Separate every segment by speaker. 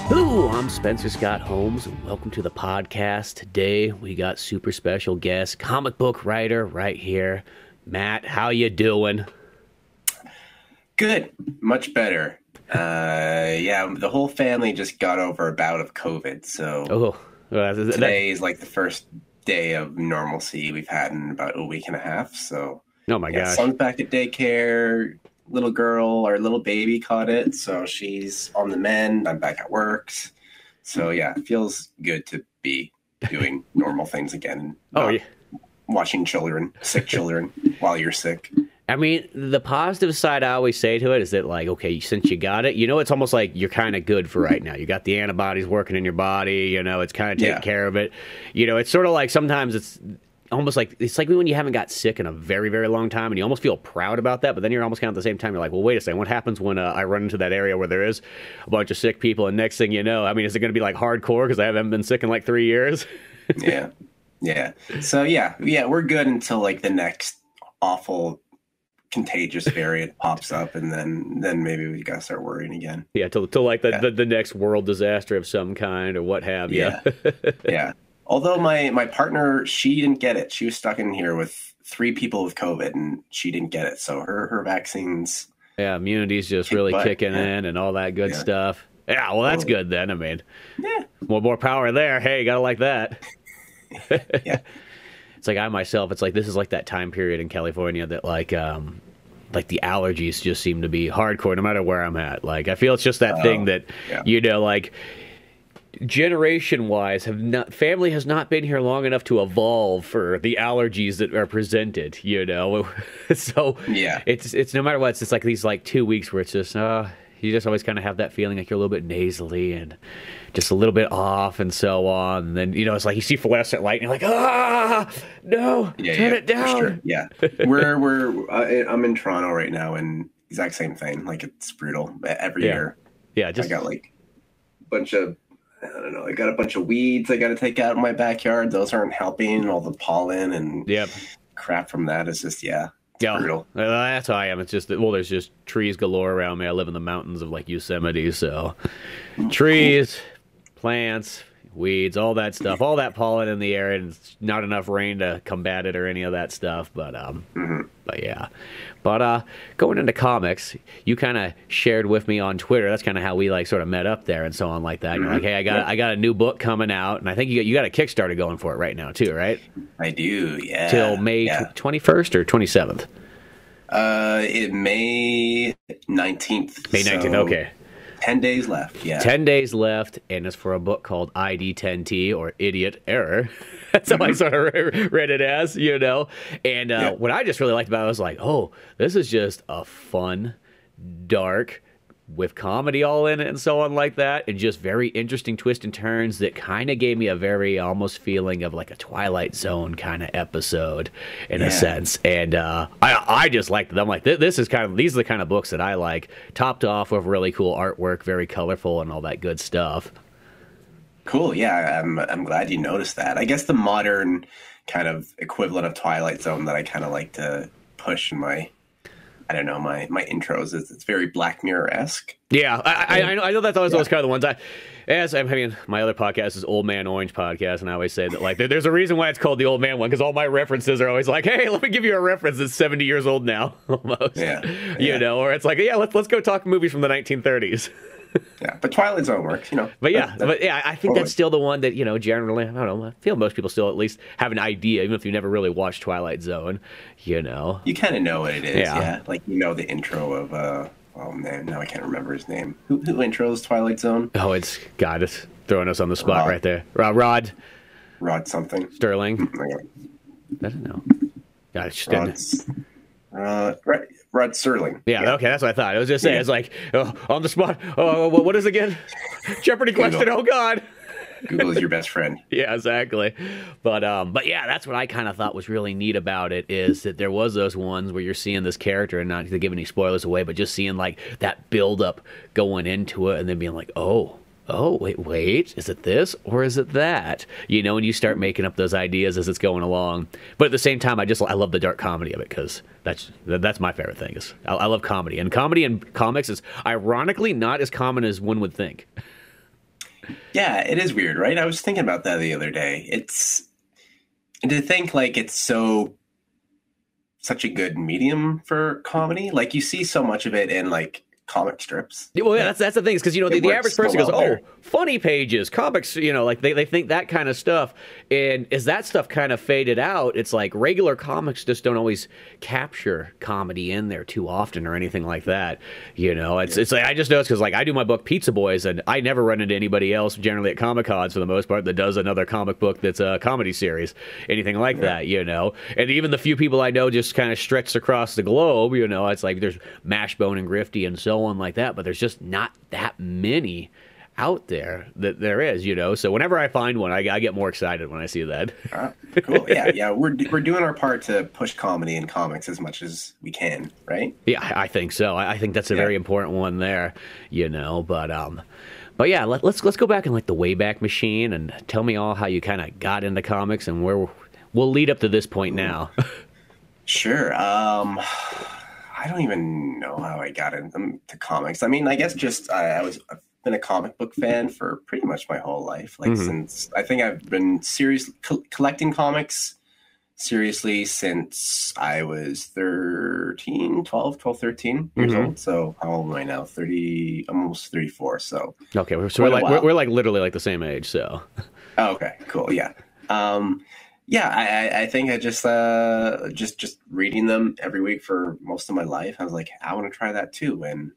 Speaker 1: Hello, I'm Spencer Scott Holmes, and welcome to the podcast. Today, we got super special guest, comic book writer right here. Matt, how you doing?
Speaker 2: Good. Much better. Yeah, the whole family just got over a bout of COVID, so today is like the first day of normalcy we've had in about a week and a half, so...
Speaker 1: Oh my gosh.
Speaker 2: Son's back at daycare, little girl, our little baby caught it, so she's on the mend. I'm back at work. So yeah, it feels good to be doing normal things again. Watching children, sick children, while you're sick.
Speaker 1: I mean, the positive side I always say to it is that, like, okay, since you got it, it's almost like you're kind of good for right now. You got the antibodies working in your body, it's kind of taking care of it. It's sort of like sometimes it's almost like when you haven't got sick in a very, very long time and you almost feel proud about that, but then you're almost kind of at the same time, you're like, well, wait a second, what happens when I run into that area where there is a bunch of sick people, and next thing you know, I mean, is it going to be like hardcore because I haven't been sick in like 3 years?
Speaker 2: Yeah. So yeah, we're good until like the next awful contagious variant pops up, and then maybe we gotta start worrying again. Yeah, till like the next world disaster of some kind or what have you. Yeah. Although my partner, she didn't get it. She was stuck in here with 3 people with COVID, and she didn't get it. So her vaccines...
Speaker 1: Yeah, immunity's just really kicking in and all that good stuff. Yeah, well, that's good then. I mean, more power there. Hey, you gotta like that.
Speaker 2: Yeah.
Speaker 1: It's like I myself, it's like this is like that time period in California that like the allergies just seem to be hardcore no matter where I'm at. Like, I feel it's just that thing that, like... generation-wise, family has not been here long enough to evolve for the allergies that are presented, So it's no matter what, it's like these like 2 weeks where it's just you just always kind of have that feeling like you're a little bit nasally and just a little bit off and so on. And then it's like you see fluorescent light and you're like, no, turn it down.
Speaker 2: Sure. Yeah, I'm in Toronto right now, and exact same thing. Like, it's brutal every year. Yeah, I got like a bunch of. I don't know. I got a bunch of weeds I got to take out in my backyard. Those aren't helping. All the pollen and crap from that is just, brutal.
Speaker 1: That's how I am. It's just that, there's just trees galore around me. I live in the mountains of like Yosemite, so trees, plants, weeds, all that stuff, all that pollen in the air, and it's not enough rain to combat it or any of that stuff. But going into comics, you kind of shared with me on Twitter. That's kind of how we like sort of met up there and so on like that. And you're like, hey, I got a new book coming out, and I think you got a Kickstarter going for it right now too, right?
Speaker 2: I do, yeah.
Speaker 1: Till May 21st or 27th.
Speaker 2: May 19th.
Speaker 1: May 19th. Okay.
Speaker 2: 10 days left,
Speaker 1: 10 days left, and it's for a book called ID-10t, or Idiot Error. That's how I sort of read it as, And what I just really liked about it was like, oh, this is just a fun, dark, with comedy all in it and so on like that, and just very interesting twists and turns that kind of gave me a very almost feeling of like a Twilight Zone kind of episode in a sense. And I just liked them. Like, these are the kind of books that I like, topped off with really cool artwork, very colorful and all that good stuff.
Speaker 2: Cool. Yeah, I'm glad you noticed that. I guess the modern kind of equivalent of Twilight Zone that I kind of like to push in my intros is it's very Black Mirror-esque.
Speaker 1: Yeah, I know that's always those kind of the ones. I mean, my other podcast is Old Man Orange podcast, and I always say that like there's a reason why it's called the Old Man one, because all my references are always like, hey, let me give you a reference that's 70 years old now, almost. Or it's like, let's go talk movies from the 1930s.
Speaker 2: Yeah, but Twilight Zone works,
Speaker 1: But I think that's still the one that, generally, I don't know, I feel most people still at least have an idea, even if you never really watched Twilight Zone, You
Speaker 2: kind of know what it is, Like, the intro of, oh man, now I can't remember his name. Who intros Twilight Zone?
Speaker 1: Oh, it's throwing us on the spot right there. Rod
Speaker 2: something.
Speaker 1: Sterling. I don't know.
Speaker 2: Rod Serling.
Speaker 1: Yeah, okay, that's what I thought. I was just saying, it's like, on the spot. Oh, what is it again? Jeopardy question, oh God.
Speaker 2: Google is your best friend.
Speaker 1: Yeah, exactly. But yeah, that's what I kind of thought was really neat about it, is that there was those ones where you're seeing this character, and not to give any spoilers away, but just seeing like that build up going into it, and then being like, oh, wait, is it this or is it that? And you start making up those ideas as it's going along. But at the same time, I love the dark comedy of it, because that's my favorite thing. I love comedy. And comedy in comics is ironically not as common as one would think.
Speaker 2: Yeah, it is weird, right? I was thinking about that the other day. It's to think like it's such a good medium for comedy. Like you see so much of it in like comic strips.
Speaker 1: Well, yeah, that's the thing, is because, you know, the average person goes,
Speaker 2: there.
Speaker 1: funny pages, comics, you know, like they think that kind of stuff. And as that stuff kind of faded out, it's like regular comics just don't always capture comedy in there too often or anything like that. You know, it's like, I just noticed because like I do my book Pizza Boys, and I never run into anybody else generally at Comic Cons for the most part that does another comic book that's a comedy series, anything like that, you know. And even the few people I know just kind of stretched across the globe, you know, it's like there's Mashbone and Grifty and so on like that, but there's just not that many out there that there is, you know. So whenever I find one, I get more excited when I see that.
Speaker 2: Cool. Yeah. We're doing our part to push comedy in comics as much as we can, right?
Speaker 1: Yeah, I think so. I think that's a very important one there, you know. But yeah, let's go back in like the Wayback Machine and tell me all how you kind of got into comics and where we'll lead up to this point now.
Speaker 2: Sure. I don't even know how I got into comics. I mean, I guess just I've been a comic book fan for pretty much my whole life. Like since I think I've been collecting comics seriously since I was 13 years old. So how old am I now? 30, almost 34. So
Speaker 1: okay, so we're like literally like the same age. So
Speaker 2: okay, cool. Yeah. Yeah, I think I just reading them every week for most of my life. I was like, I want to try that too. And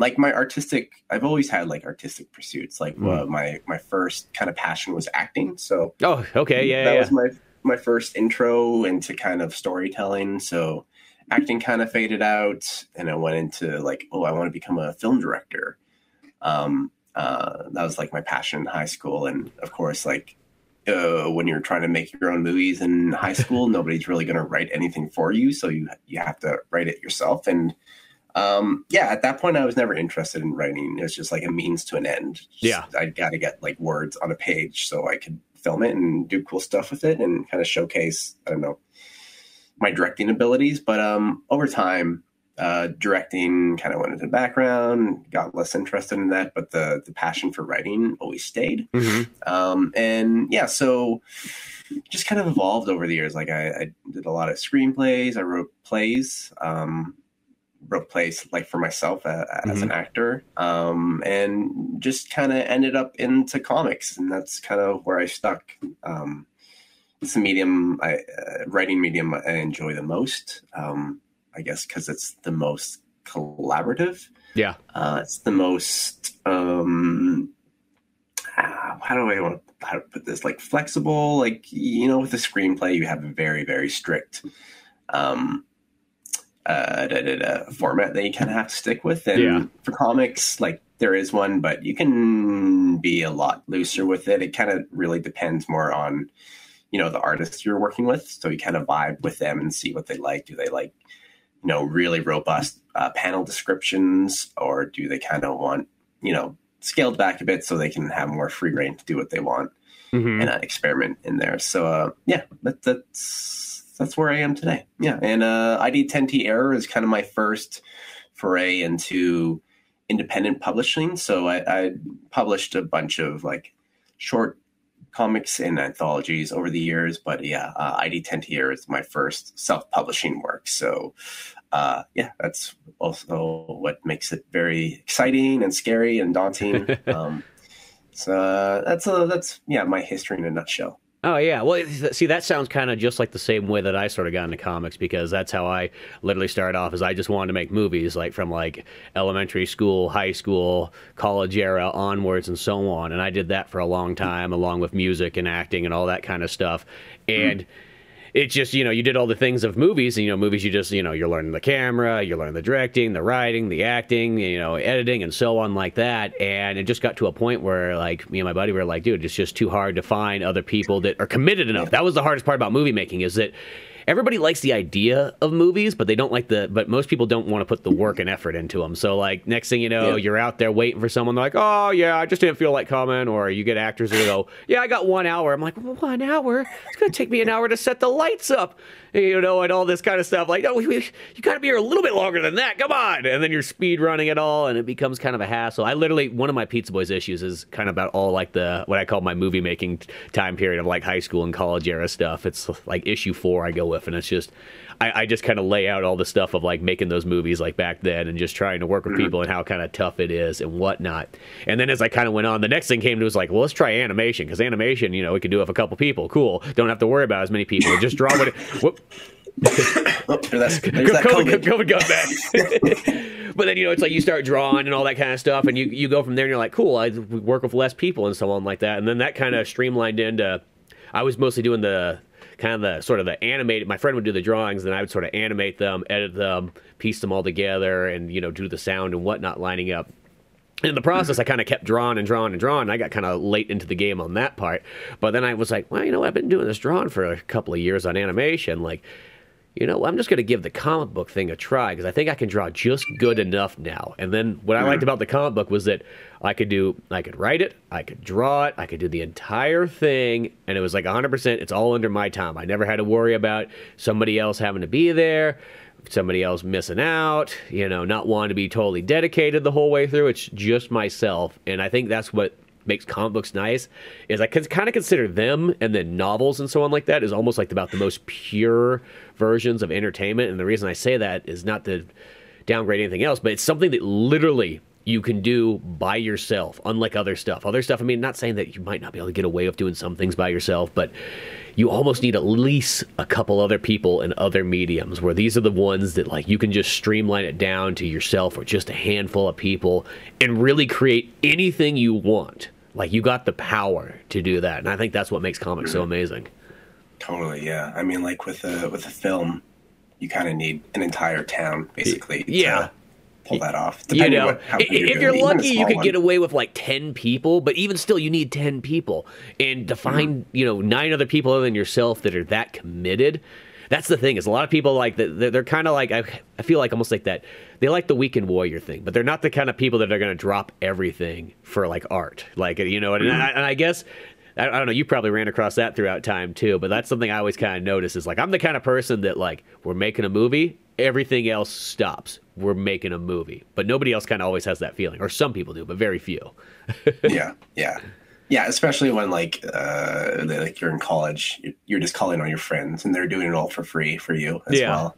Speaker 2: like I've always had like artistic pursuits. Like my first kind of passion was acting. So
Speaker 1: that
Speaker 2: was my first intro into kind of storytelling. So acting kind of faded out, and I went into like, I want to become a film director. That was like my passion in high school, and of course, like. When you're trying to make your own movies in high school, nobody's really going to write anything for you. So you have to write it yourself. And at that point, I was never interested in writing. It was just like a means to an end. I got to get like words on a page so I could film it and do cool stuff with it and kind of showcase, I don't know, my directing abilities. But over time, directing kind of went into the background, got less interested in that, but the passion for writing always stayed. So just kind of evolved over the years. Like I did a lot of screenplays. I wrote plays like for myself as an actor, and just kind of ended up into comics, and that's kind of where I stuck. It's a medium, writing medium I enjoy the most. I guess because it's the most collaborative. Yeah. It's the most, how do I want to put this? Like flexible, like, you know, with a screenplay, you have a very, very strict format that you kind of have to stick with. And for comics, like there is one, but you can be a lot looser with it. It kind of really depends more on, you know, the artist you're working with. So you kind of vibe with them and see what they like. Do they like, you know, really robust panel descriptions, or do they kind of want, you know, scaled back a bit so they can have more free reign to do what they want and experiment in there. So that's where I am today. Yeah, and ID-10t Error is kind of my first foray into independent publishing. So I published a bunch of like short comics and anthologies over the years, but ID-10t Error is my first self-publishing work. So that's also what makes it very exciting and scary and daunting. So that's my history in a nutshell.
Speaker 1: Oh, yeah. Well, see, that sounds kind of just like the same way that I sort of got into comics, because that's how I literally started off, is I just wanted to make movies, like from like elementary school, high school, college era onwards and so on. And I did that for a long time, along with music and acting and all that kind of stuff. And it's just, you know, you did all the things of movies, and, you know, movies, you just, you know, you're learning the camera, you're learning the directing, the writing, the acting, you know, editing and so on like that. And it just got to a point where, like, me and my buddy were like, dude, it's just too hard to find other people that are committed enough. That was the hardest part about movie making, is that everybody likes the idea of movies, but they don't like but most people don't want to put the work and effort into them. So like next thing you know, you're out there waiting for someone. They're like, oh yeah, I just didn't feel like coming. Or you get actors who go, yeah, I got 1 hour. I'm like, 1 hour? It's going to take me an hour to set the lights up, you know, and all this kind of stuff. Like, no, you got to be here a little bit longer than that. Come on. And then you're speed running it all, and it becomes kind of a hassle. I literally, one of my Pizza Boys issues is kind of about all like what I call my movie making time period of like high school and college era stuff. It's like issue 4 I go with, and it's just, I just kind of lay out all the stuff of like making those movies like back then and just trying to work with people and how kind of tough it is and whatnot. And then as I kind of went on, the next thing came to was like, well, let's try animation, because animation, you know, we can do it with a couple people. Cool. Don't have to worry about as many people. Just draw what it... Whoop.
Speaker 2: There's
Speaker 1: COVID got back. But then, you know, it's like you start drawing and all that kind of stuff, and you go from there and you're like, cool, I work with less people and so on like that. And then that kind of streamlined into, I was mostly doing the sort of the animated. My friend would do the drawings, and I would sort of animate them, edit them, piece them all together, and, you know, do the sound and whatnot lining up. And in the process, I kind of kept drawing and drawing and drawing. I got kind of late into the game on that part. But then I was like, well, you know, I've been doing this drawing for a couple of years on animation. Like, you know, I'm just going to give the comic book thing a try, because I think I can draw just good enough now. And then what I liked about the comic book was that I could write it, I could draw it, I could do the entire thing, and it was like 100%, it's all under my time. I never had to worry about somebody else having to be there, somebody else missing out, you know, not wanting to be totally dedicated the whole way through. It's just myself. And I think that's what makes comic books nice, is I kind of consider them, and then novels and so on like that, is almost like about the most pure versions of entertainment. And the reason I say that is not to downgrade anything else, but it's something that literally you can do by yourself, unlike other stuff. Other stuff, I mean, not saying that you might not be able to get away with doing some things by yourself, but you almost need at least a couple other people in other mediums, where these are the ones that like you can just streamline it down to yourself or just a handful of people and really create anything you want. Like, you got the power to do that, and I think that's what makes comics so amazing.
Speaker 2: Totally, yeah. I mean, like with a film, you kind of need an entire town basically. To pull that off.
Speaker 1: You know, if you're lucky, you could get away with like 10 people, but even still, you need 10 people, and to find you know 9 other people other than yourself that are that committed. That's the thing, is a lot of people like that. They're kind of like, I feel like almost like that. They like the weekend warrior thing, but they're not the kind of people that are going to drop everything for like art. Like, you know, and I guess, I don't know, you probably ran across that throughout time too, but that's something I always kind of notice is like, I'm the kind of person that like, we're making a movie, everything else stops. We're making a movie, but nobody else kind of always has that feeling, or some people do, but very few.
Speaker 2: Yeah, especially when like you're in college, you're just calling on your friends, and they're doing it all for free for you as well.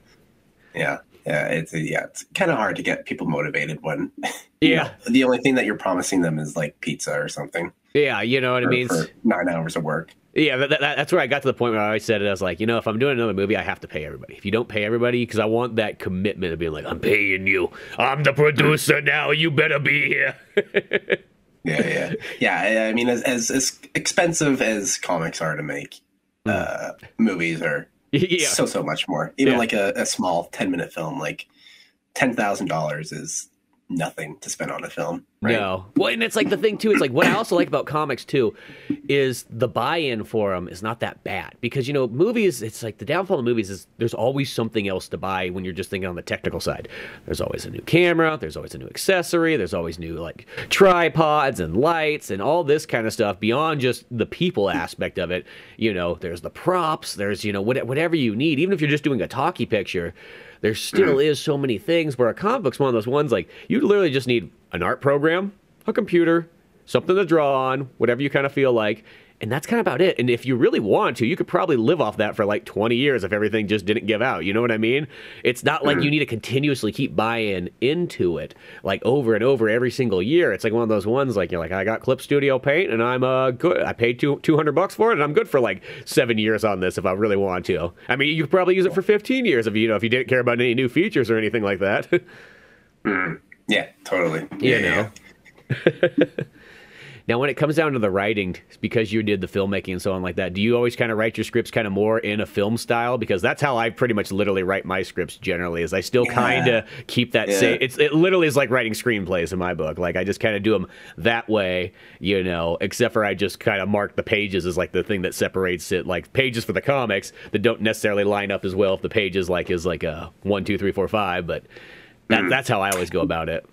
Speaker 2: Yeah, it's kind of hard to get people motivated when you know, the only thing that you're promising them is like pizza or something.
Speaker 1: Yeah, you know what I mean?
Speaker 2: For 9 hours of work.
Speaker 1: Yeah, that's where I got to the point where I always said it. I was like, you know, if I'm doing another movie, I have to pay everybody. If you don't pay everybody, because I want that commitment of being like, I'm paying you. I'm the producer now. You better be here. Yeah. I mean, as expensive as comics are to make, movies are so much more. Even like a small 10-minute film, like $10,000 is nothing to spend on a film. Right? No. Well, and it's like the thing too, it's like what I also like about comics too is the buy-in for them is not that bad, because, you know, movies, it's like the downfall of movies is there's always something else to buy when you're just thinking on the technical side. There's always a new camera, there's always a new accessory, there's always new like tripods and lights and all this kind of stuff beyond just the people aspect of it. You know, there's the props, there's, you know, whatever you need. Even if you're just doing a talkie picture, there still is so many things, where a comic book's one of those ones like you literally just need an art program, a computer, something to draw on, whatever you kind of feel like, and that's kind of about it. And if you really want to, you could probably live off that for like 20 years if everything just didn't give out. You know what I mean? It's not like you need to continuously keep buying into it like over and over every single year. It's like one of those ones like you're like, I got Clip Studio Paint and I'm good. I paid $200 for it and I'm good for like 7 years on this if I really want to. I mean, you could probably use it for 15 years if you didn't care about any new features or anything like that.
Speaker 2: Yeah, totally.
Speaker 1: You know. Now, when it comes down to the writing, because you did the filmmaking and so on like that, do you always kind of write your scripts kind of more in a film style? Because that's how I pretty much literally write my scripts generally, is I still kind of keep that same... It literally is like writing screenplays in my book. Like, I just kind of do them that way, you know, except for I just kind of mark the pages as like the thing that separates it, like pages for the comics that don't necessarily line up as well if the pages like is like a 1, 2, 3, 4, 5, but that's how I always go about it.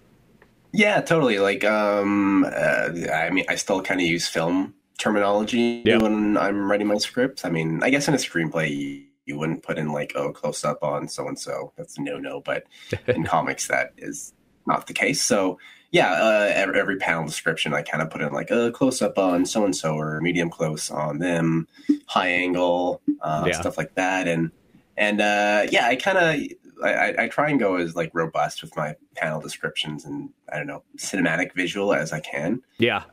Speaker 2: Yeah, totally. Like, I mean, I still kind of use film terminology when I'm writing my scripts. I mean, I guess in a screenplay, you wouldn't put in like, oh, close up on so-and-so. That's a no-no. But in comics, that is not the case. So yeah, every panel description, I kind of put in like a close up on so-and-so or medium close on them, high angle, stuff like that. And yeah, I try and go as like robust with my panel descriptions and I don't know, cinematic visual as I can. Yeah.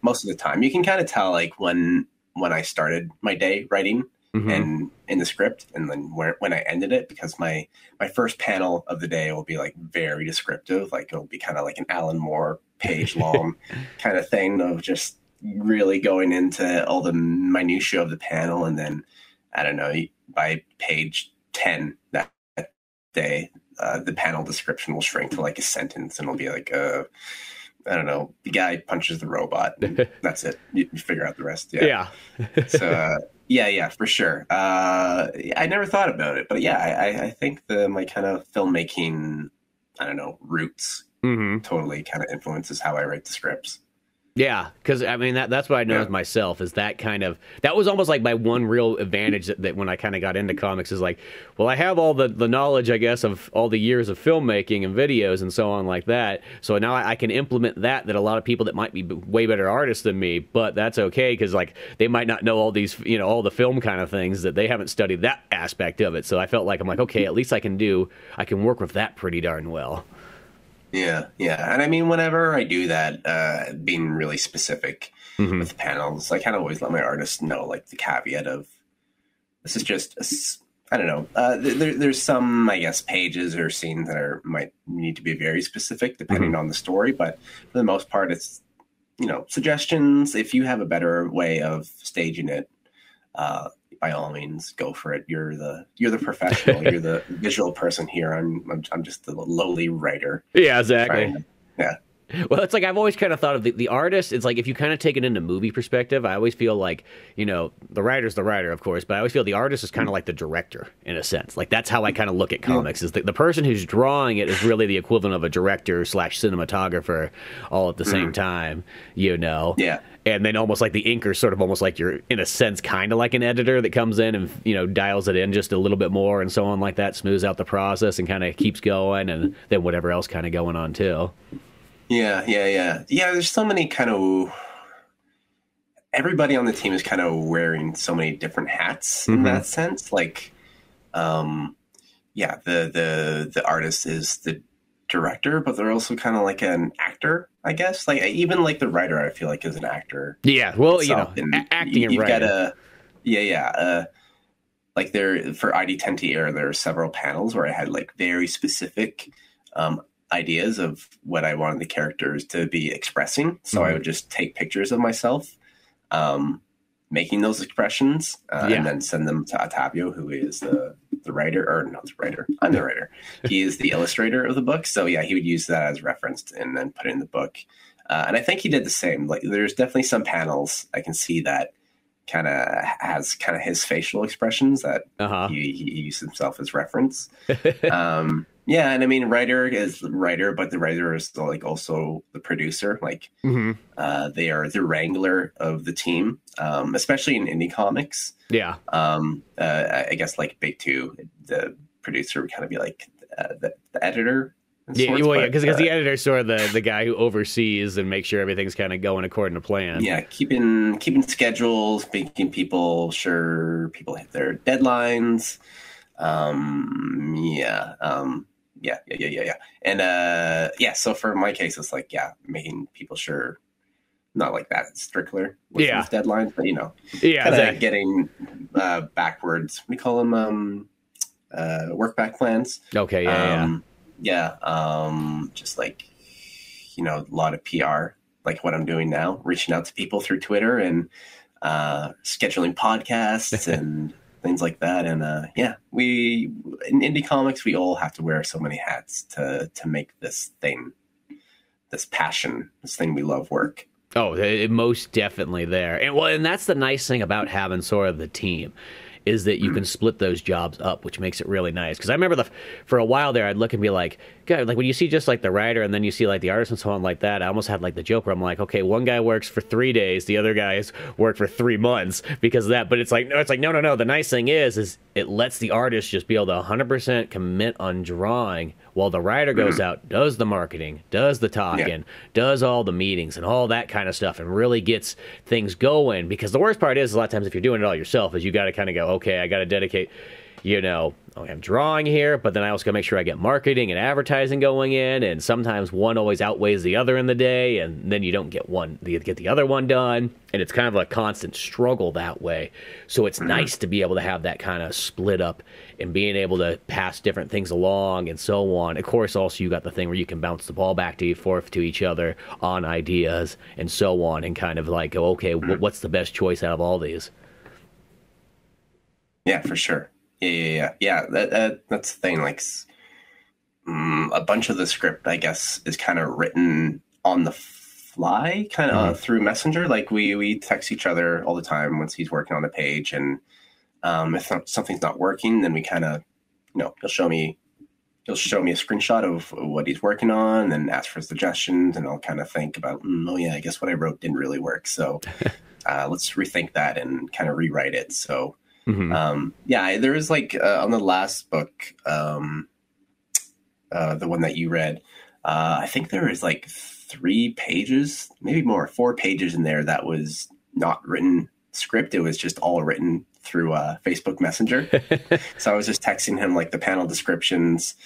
Speaker 2: Most of the time you can kind of tell like when I started my day writing and in the script and then when I ended it, because my first panel of the day will be like very descriptive. Like it'll be kind of like an Alan Moore page long kind of thing of just really going into all the minutiae of the panel. And then I don't know, by page 10 that day, the panel description will shrink to like a sentence and it'll be like, I don't know, the guy punches the robot. And that's it. You figure out the rest. Yeah. So, yeah, for sure. I never thought about it, but yeah, I think my kind of filmmaking, I don't know, roots totally kind of influences how I write the scripts.
Speaker 1: Yeah, because I mean that's what I noticed myself is that was almost like my one real advantage that when I kind of got into comics is like, well, I have all the knowledge, I guess, of all the years of filmmaking and videos and so on like that. So now I can implement that a lot of people that might be way better artists than me, but that's okay because like they might not know all these, you know, all the film kind of things that they haven't studied that aspect of it. So I felt like I'm like, okay, at least I can work with that pretty darn well.
Speaker 2: Yeah. And I mean, whenever I do that, being really specific with panels, I kind of always let my artists know, like, the caveat of this is just, I don't know, there's some, I guess, pages or scenes that might need to be very specific depending on the story. But for the most part, it's, you know, suggestions. If you have a better way of staging it, by all means, go for it. You're the professional. You're the visual person here. I'm just the lowly writer.
Speaker 1: Yeah, exactly. Well, it's like I've always kind of thought of the artist. It's like if you kind of take it into movie perspective, I always feel like, you know, the writer's the writer, of course, but I always feel the artist is kind of like the director in a sense. Like that's how I kind of look at comics is the person who's drawing it is really the equivalent of a director / cinematographer all at the same time, you know? Yeah. And then almost like the inker, sort of almost like you're, in a sense, kind of like an editor that comes in and, you know, dials it in just a little bit more and so on like that, smooths out the process and kind of keeps going and then whatever else kind of going on too.
Speaker 2: Yeah. There's so many kind of, everybody on the team is kind of wearing so many different hats in that sense. Like, the artist is the director, but they're also kind of like an actor, I guess. Like even like the writer, I feel like is an actor.
Speaker 1: Yeah. Well, itself. You know, acting and writing.
Speaker 2: Like there for ID-10t era, there are several panels where I had like very specific, ideas of what I wanted the characters to be expressing. So I would just take pictures of myself making those expressions and then send them to Ottavio, who is the writer, or not the writer. I'm the writer. He is the illustrator of the book. So yeah, he would use that as reference and then put it in the book. And I think he did the same. Like there's definitely some panels I can see that kind of has kind of his facial expressions that he used himself as reference. Yeah, and I mean, writer is writer, but the writer is still like also the producer. Like they are the wrangler of the team, especially in indie comics. Yeah. I guess like Big Two, the producer would kind of be like the editor.
Speaker 1: Because the editor's sort of the guy who oversees and makes sure everything's kind of going according to plan.
Speaker 2: Yeah, keeping schedules, making people sure people hit their deadlines. And so for my case, it's like making people sure, not like that Strickler with his deadlines, but kind of getting backwards. We call them work back plans. Okay, just like a lot of PR like what I'm doing now, reaching out to people through Twitter and scheduling podcasts and things like that. And we in indie comics, we all have to wear so many hats to make this thing, this passion, this thing we love work.
Speaker 1: Oh, it most definitely there. And that's the nice thing about having sort of the team, is that you can split those jobs up, which makes it really nice. Because I remember for a while there, I'd look and be like, God, like when you see just like the writer and then you see like the artist and so on like that, I almost had like the joke where I'm like, okay, one guy works for 3 days, the other guys work for 3 months because of that. But it's like, no. The nice thing is it lets the artist just be able to 100% commit on drawing while the writer goes out, does the marketing, does the talking, does all the meetings and all that kind of stuff, and really gets things going. Because the worst part is a lot of times if you're doing it all yourself is you got to kind of go, okay, I got to dedicate, I'm drawing here, but then I also got to make sure I get marketing and advertising going in, and sometimes one always outweighs the other in the day, and then you don't get the other one done, and it's kind of a constant struggle that way. So it's nice to be able to have that kind of split up and being able to pass different things along and so on. Of course, also you got the thing where you can bounce the ball back and forth to each other on ideas and so on, and kind of like go, okay, what's the best choice out of all these?
Speaker 2: Yeah, for sure. Yeah. That's the thing. Like, a bunch of the script, I guess, is kind of written on the fly, kind of through Messenger. Like we text each other all the time once he's working on a page, and if something's not working, then we kind of, he'll show me a screenshot of what he's working on, and then ask for suggestions, and I'll kind of think about, I guess what I wrote didn't really work, so let's rethink that and kind of rewrite it. So. There is like on the last book, the one that you read, I think there is like 3 pages, maybe more, 4 pages in there that was not written script. It was just all written through Facebook Messenger. So I was just texting him like the panel descriptions,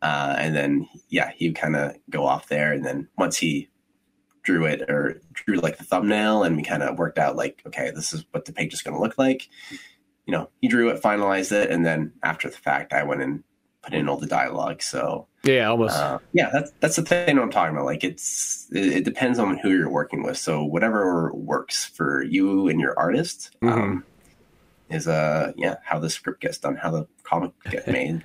Speaker 2: and then he would kind of go off there, and then once he drew like the thumbnail, and we kind of worked out like, okay, this is what the page is going to look like. He drew it, finalized it, and then after the fact, I went and put in all the dialogue. So
Speaker 1: almost.
Speaker 2: That's the thing I'm talking about. Like it depends on who you're working with. So whatever works for you and your artist is how the script gets done, how the comic gets made,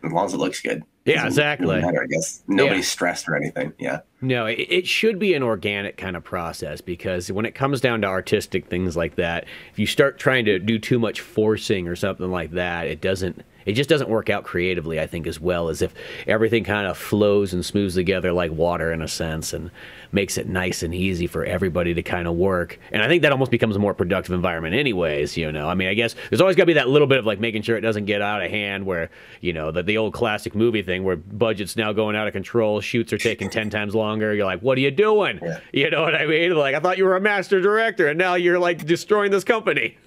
Speaker 2: as long as it looks good.
Speaker 1: Yeah, exactly.
Speaker 2: Really matter, I guess nobody's stressed or anything. Yeah.
Speaker 1: No, it should be an organic kind of process, because when it comes down to artistic things like that, if you start trying to do too much forcing or something like that, it just doesn't work out creatively, I think, as well as if everything kind of flows and smooths together like water in a sense, and makes it nice and easy for everybody to kind of work. And I think that almost becomes a more productive environment anyways, I mean, I guess there's always got to be that little bit of like making sure it doesn't get out of hand, where, the old classic movie thing where budget's now going out of control, shoots are taking 10 times longer. You're like, what are you doing? Yeah. You know what I mean? Like, I thought you were a master director, and now you're like destroying this company.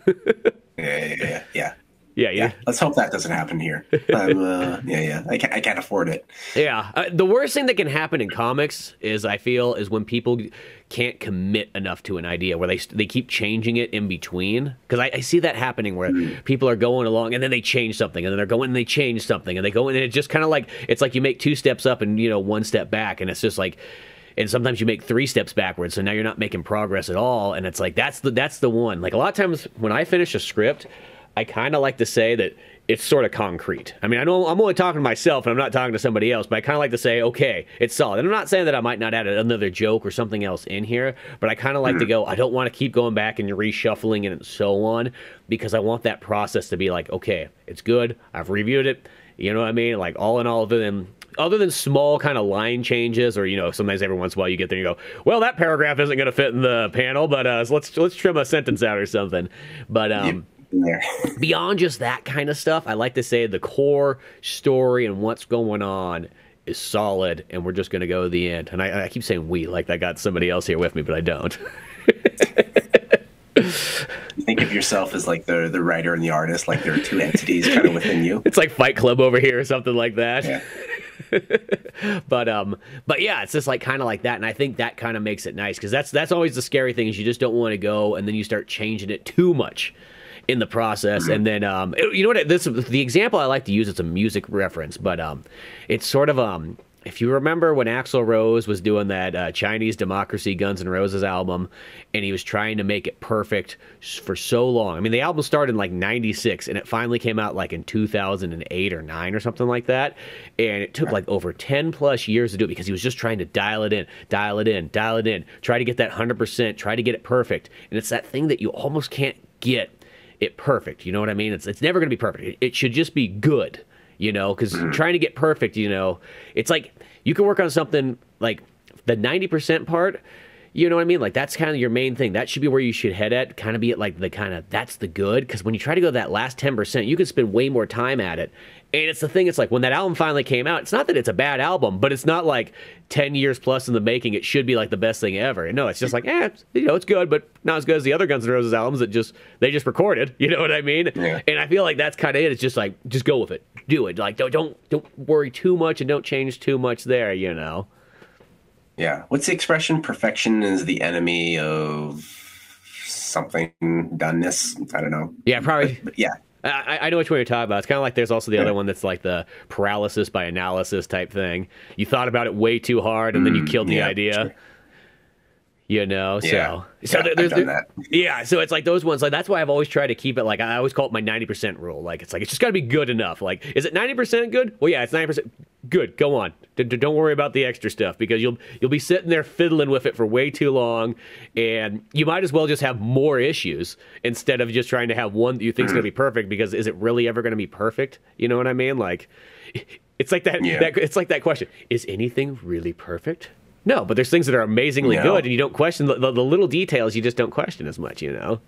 Speaker 1: Yeah.
Speaker 2: Let's hope that doesn't happen here. I can't afford it.
Speaker 1: Yeah. The worst thing that can happen in comics is when people can't commit enough to an idea, where they keep changing it in between. Because I see that happening where people are going along and then they change something, and then they're going and they change something, and they go in, and it just kind of like, it's like you make 2 steps up and 1 step back, and it's just like, and sometimes you make 3 steps backwards, so now you're not making progress at all. And it's like that's the one. Like, a lot of times when I finish a script, I kind of like to say that it's sort of concrete. I mean, I know I'm only talking to myself and I'm not talking to somebody else, but I kind of like to say, okay, it's solid. And I'm not saying that I might not add another joke or something else in here, but I kind of like to go, I don't want to keep going back and reshuffling and so on, because I want that process to be like, okay, it's good. I've reviewed it. You know what I mean? Like, all in all, other than small kind of line changes, or sometimes every once in a while you get there and you go, well, that paragraph isn't going to fit in the panel, but let's trim a sentence out or something. But beyond just that kind of stuff, I like to say the core story and what's going on is solid, and we're just going to go to the end. And I keep saying we, like I got somebody else here with me, but I don't.
Speaker 2: You think of yourself as like the writer and the artist, like there are 2 entities kind of within you.
Speaker 1: It's like Fight Club over here or something like that. Yeah. But yeah, it's just like kind of like that, and I think that kind of makes it nice, because that's always the scary thing, is you just don't want to go and then you start changing it too much in the process. And then the example I like to use, it's a music reference, but it's sort of if you remember when Axl Rose was doing that Chinese Democracy Guns N' Roses album, and he was trying to make it perfect for so long. I mean, the album started in like 96, and it finally came out like in 2008 or 9 or something like that. And it took like over 10 plus years to do it because he was just trying to dial it in, try to get that 100%, try to get it perfect. And it's that thing that you almost can't get it perfect. You know what I mean? It's never going to be perfect. It should just be good. You know, because trying to get perfect, you know, it's like you can work on something like the 90% part, you know what I mean? Like that's kind of your main thing. That should be where you should head at, kind of be at like the kind of, that's the good. Because when you try to go that last 10%, you can spend way more time at it. And it's the thing, it's like when that album finally came out, it's not that it's a bad album, but it's not like 10 years plus in the making. It should be like the best thing ever. No, it's just like, you know, it's good, but not as good as the other Guns N' Roses albums that they just recorded. You know what I mean? Yeah. And I feel like that's kind of it. It's just like, just go with it. Do it. Like, don't worry too much and don't change too much there, you know?
Speaker 2: Yeah. What's the expression? Perfection is the enemy of something doneness. I don't know.
Speaker 1: Yeah, probably.
Speaker 2: But yeah.
Speaker 1: I know which one you're talking about. It's kind of like there's also the other one that's like the paralysis by analysis type thing. You thought about it way too hard and then you killed the idea. Sure. You know, so there's so it's like those ones. Like that's why I've always tried to keep it. Like I always call it my 90% rule. Like it's just got to be good enough. Like is it 90% good? Well, yeah, it's 90% good. Go on. Don't worry about the extra stuff because you'll be sitting there fiddling with it for way too long, and you might as well just have more issues instead of just trying to have one that you think is going to be perfect. Because is it really ever going to be perfect? You know what I mean? Like it's like that. It's like that question: is anything really perfect? No, but there's things that are amazingly good, and you don't question the little details. You just don't question as much, you know.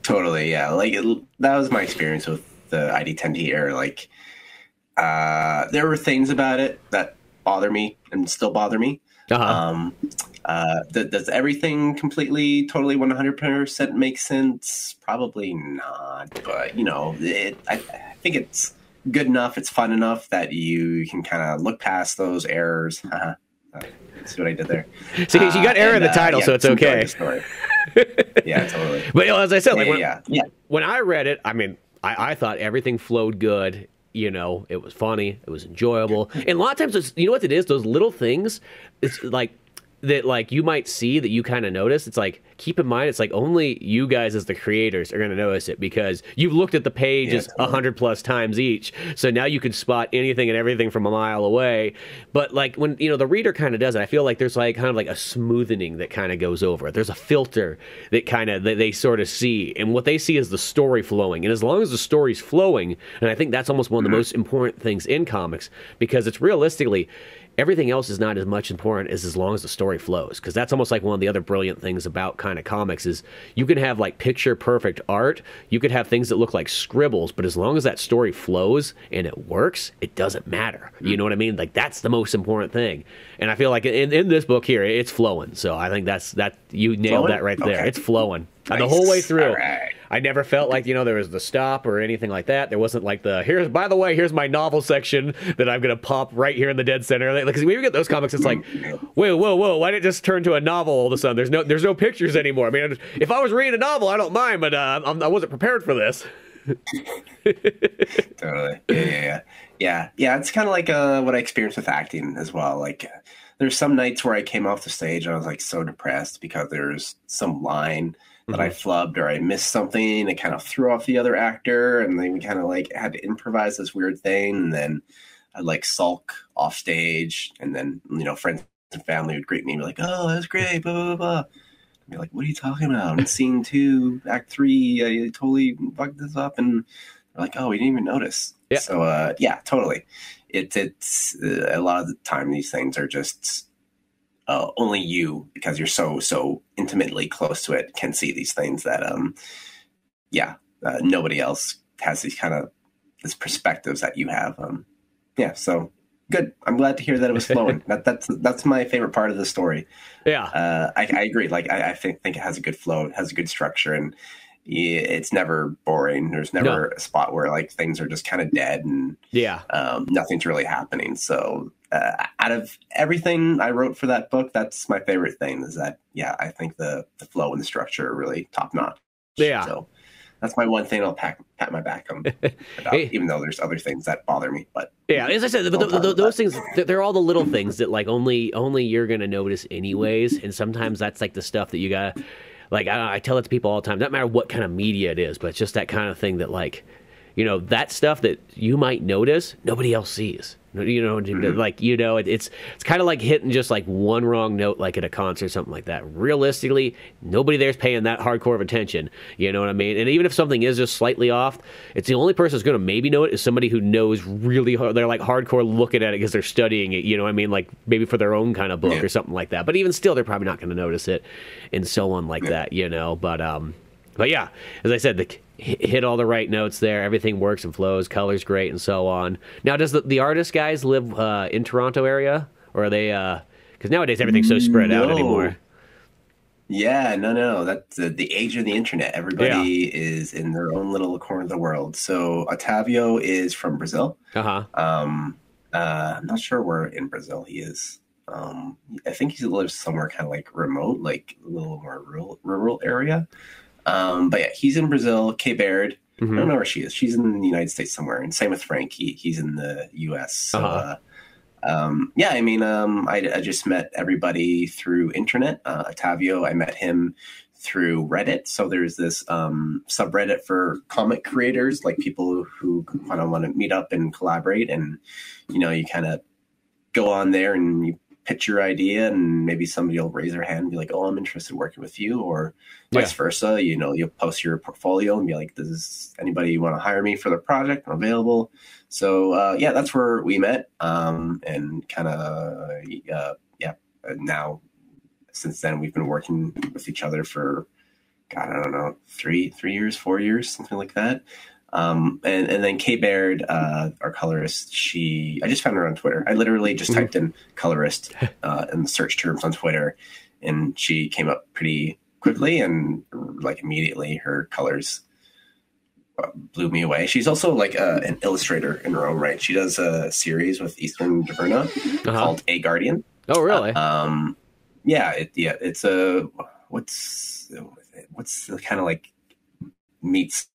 Speaker 2: Totally, yeah. Like that was my experience with the ID-10t era. Like, there were things about it that bother me and still bother me. Does everything completely, totally, 100% make sense? Probably not. But you know, I think it's good enough. It's fun enough that you can kind of look past those errors. See what I did there.
Speaker 1: See, you got error in the title, so it's okay.
Speaker 2: Yeah, totally.
Speaker 1: But you know, as I said, when I read it, I mean, I thought everything flowed good. You know, it was funny, it was enjoyable, and a lot of times, you know what it is? Those little things, it's like that, like you might see that you kind of notice. It's like, keep in mind, it's like only you guys as the creators are going to notice it because you've looked at the pages 100 plus times each. So now you can spot anything and everything from a mile away. But like when, you know, the reader kind of does it, I feel like there's like kind of like a smoothing that kind of goes over it. There's a filter that kind of, they sort of see, and what they see is the story flowing. And as long as the story's flowing, and I think that's almost one of the most important things in comics, because it's realistically, everything else is not as much important as long as the story flows, because that's almost like one of the other brilliant things about kind of comics is you can have like picture perfect art, you could have things that look like scribbles, but as long as that story flows and it works, it doesn't matter. You know what I mean? Like that's the most important thing. And I feel like in this book here, it's flowing. So I think that you nailed that right there. It's flowing. Nice. And the whole way through. Right. I never felt like, you know, there was the stop or anything like that. There wasn't like by the way, here's my novel section that I'm going to pop right here in the dead center. Because when you get those comics, it's like, whoa, why did it just turn to a novel all of a sudden? There's no pictures anymore. I mean, if I was reading a novel, I don't mind, but I wasn't prepared for this.
Speaker 2: Totally. Yeah. It's kind of like what I experienced with acting as well. Like there's some nights where I came off the stage and I was like so depressed because there's some line that I flubbed or I missed something. It kind of threw off the other actor, and then we kind of like had to improvise this weird thing. And then I'd like sulk off stage, and then, you know, friends and family would greet me and be like, "Oh, that was great, blah, blah, blah." I'd be like, "What are you talking about? In scene 2, act 3, I totally fucked this up." And they're like, "Oh, we didn't even notice." Yeah. So, yeah, totally. It's a lot of the time these things are just only you, because you're so intimately close to it, can see these things that nobody else has these perspectives that you have. So good. I'm glad to hear that it was flowing. That's my favorite part of the story.
Speaker 1: Yeah.
Speaker 2: I agree. Like I think it has a good flow, it has a good structure, and it's never boring. There's never a spot where like things are just kind of dead and nothing's really happening. So out of everything I wrote for that book, that's my favorite thing, is that I think the flow and the structure are really top notch.
Speaker 1: Yeah.
Speaker 2: So that's my one thing I'll pat my back on about, even though there's other things that bother me. But
Speaker 1: yeah, as I said, those things, they're all the little things that like only you're gonna notice anyways. And sometimes that's like the stuff that you gotta, like, I tell it to people all the time. Doesn't matter what kind of media it is, but it's just that kind of thing that, like, you know, that stuff that you might notice, nobody else sees. You know, like, you know, it's kind of like hitting just like one wrong note, like at a concert or something like that. Realistically, nobody there's paying that hardcore of attention. You know what I mean? And even if something is just slightly off, it's the only person who's going to maybe know it is somebody who knows really hard. They're like hardcore looking at it because they're studying it. You know what I mean? Like maybe for their own kind of book or something like that. But even still, they're probably not going to notice it, and so on like that. You know, but yeah, as I said, hit all the right notes there. Everything works and flows. Color's great and so on. Now, does the artist guys live in Toronto area, or are they? Because nowadays everything's so spread out anymore.
Speaker 2: Yeah, no. That's the age of the internet. Everybody is in their own little corner of the world. So Otavio is from Brazil. I'm not sure where in Brazil he is. I think he lives somewhere kind of like remote, like a little more rural area. But yeah, he's in Brazil. Baird. I don't know where she is. She's in the United States somewhere. And same with Frank. He's in the U.S. So, yeah, I mean, I just met everybody through internet. Otavio, I met him through Reddit. So there's this subreddit for comic creators, like people who kind of want to meet up and collaborate. And, you know, you kind of go on there and you pitch your idea, and maybe somebody will raise their hand and be like, oh, I'm interested in working with you, or vice versa. You know, you'll post your portfolio and be like, does anybody want to hire me for the project? I'm available. So yeah, that's where we met. And kind of, now since then we've been working with each other for, God, I don't know, 3 years, 4 years, something like that. And then Baird, our colorist, I just found her on Twitter. I literally just typed in colorist in the search terms on Twitter, and she came up pretty quickly, and like immediately her colors blew me away. She's also like an illustrator in her own right. She does a series with Eastern Diverna called A Guardian.
Speaker 1: Oh, really?
Speaker 2: It's a what's the kind of like meets.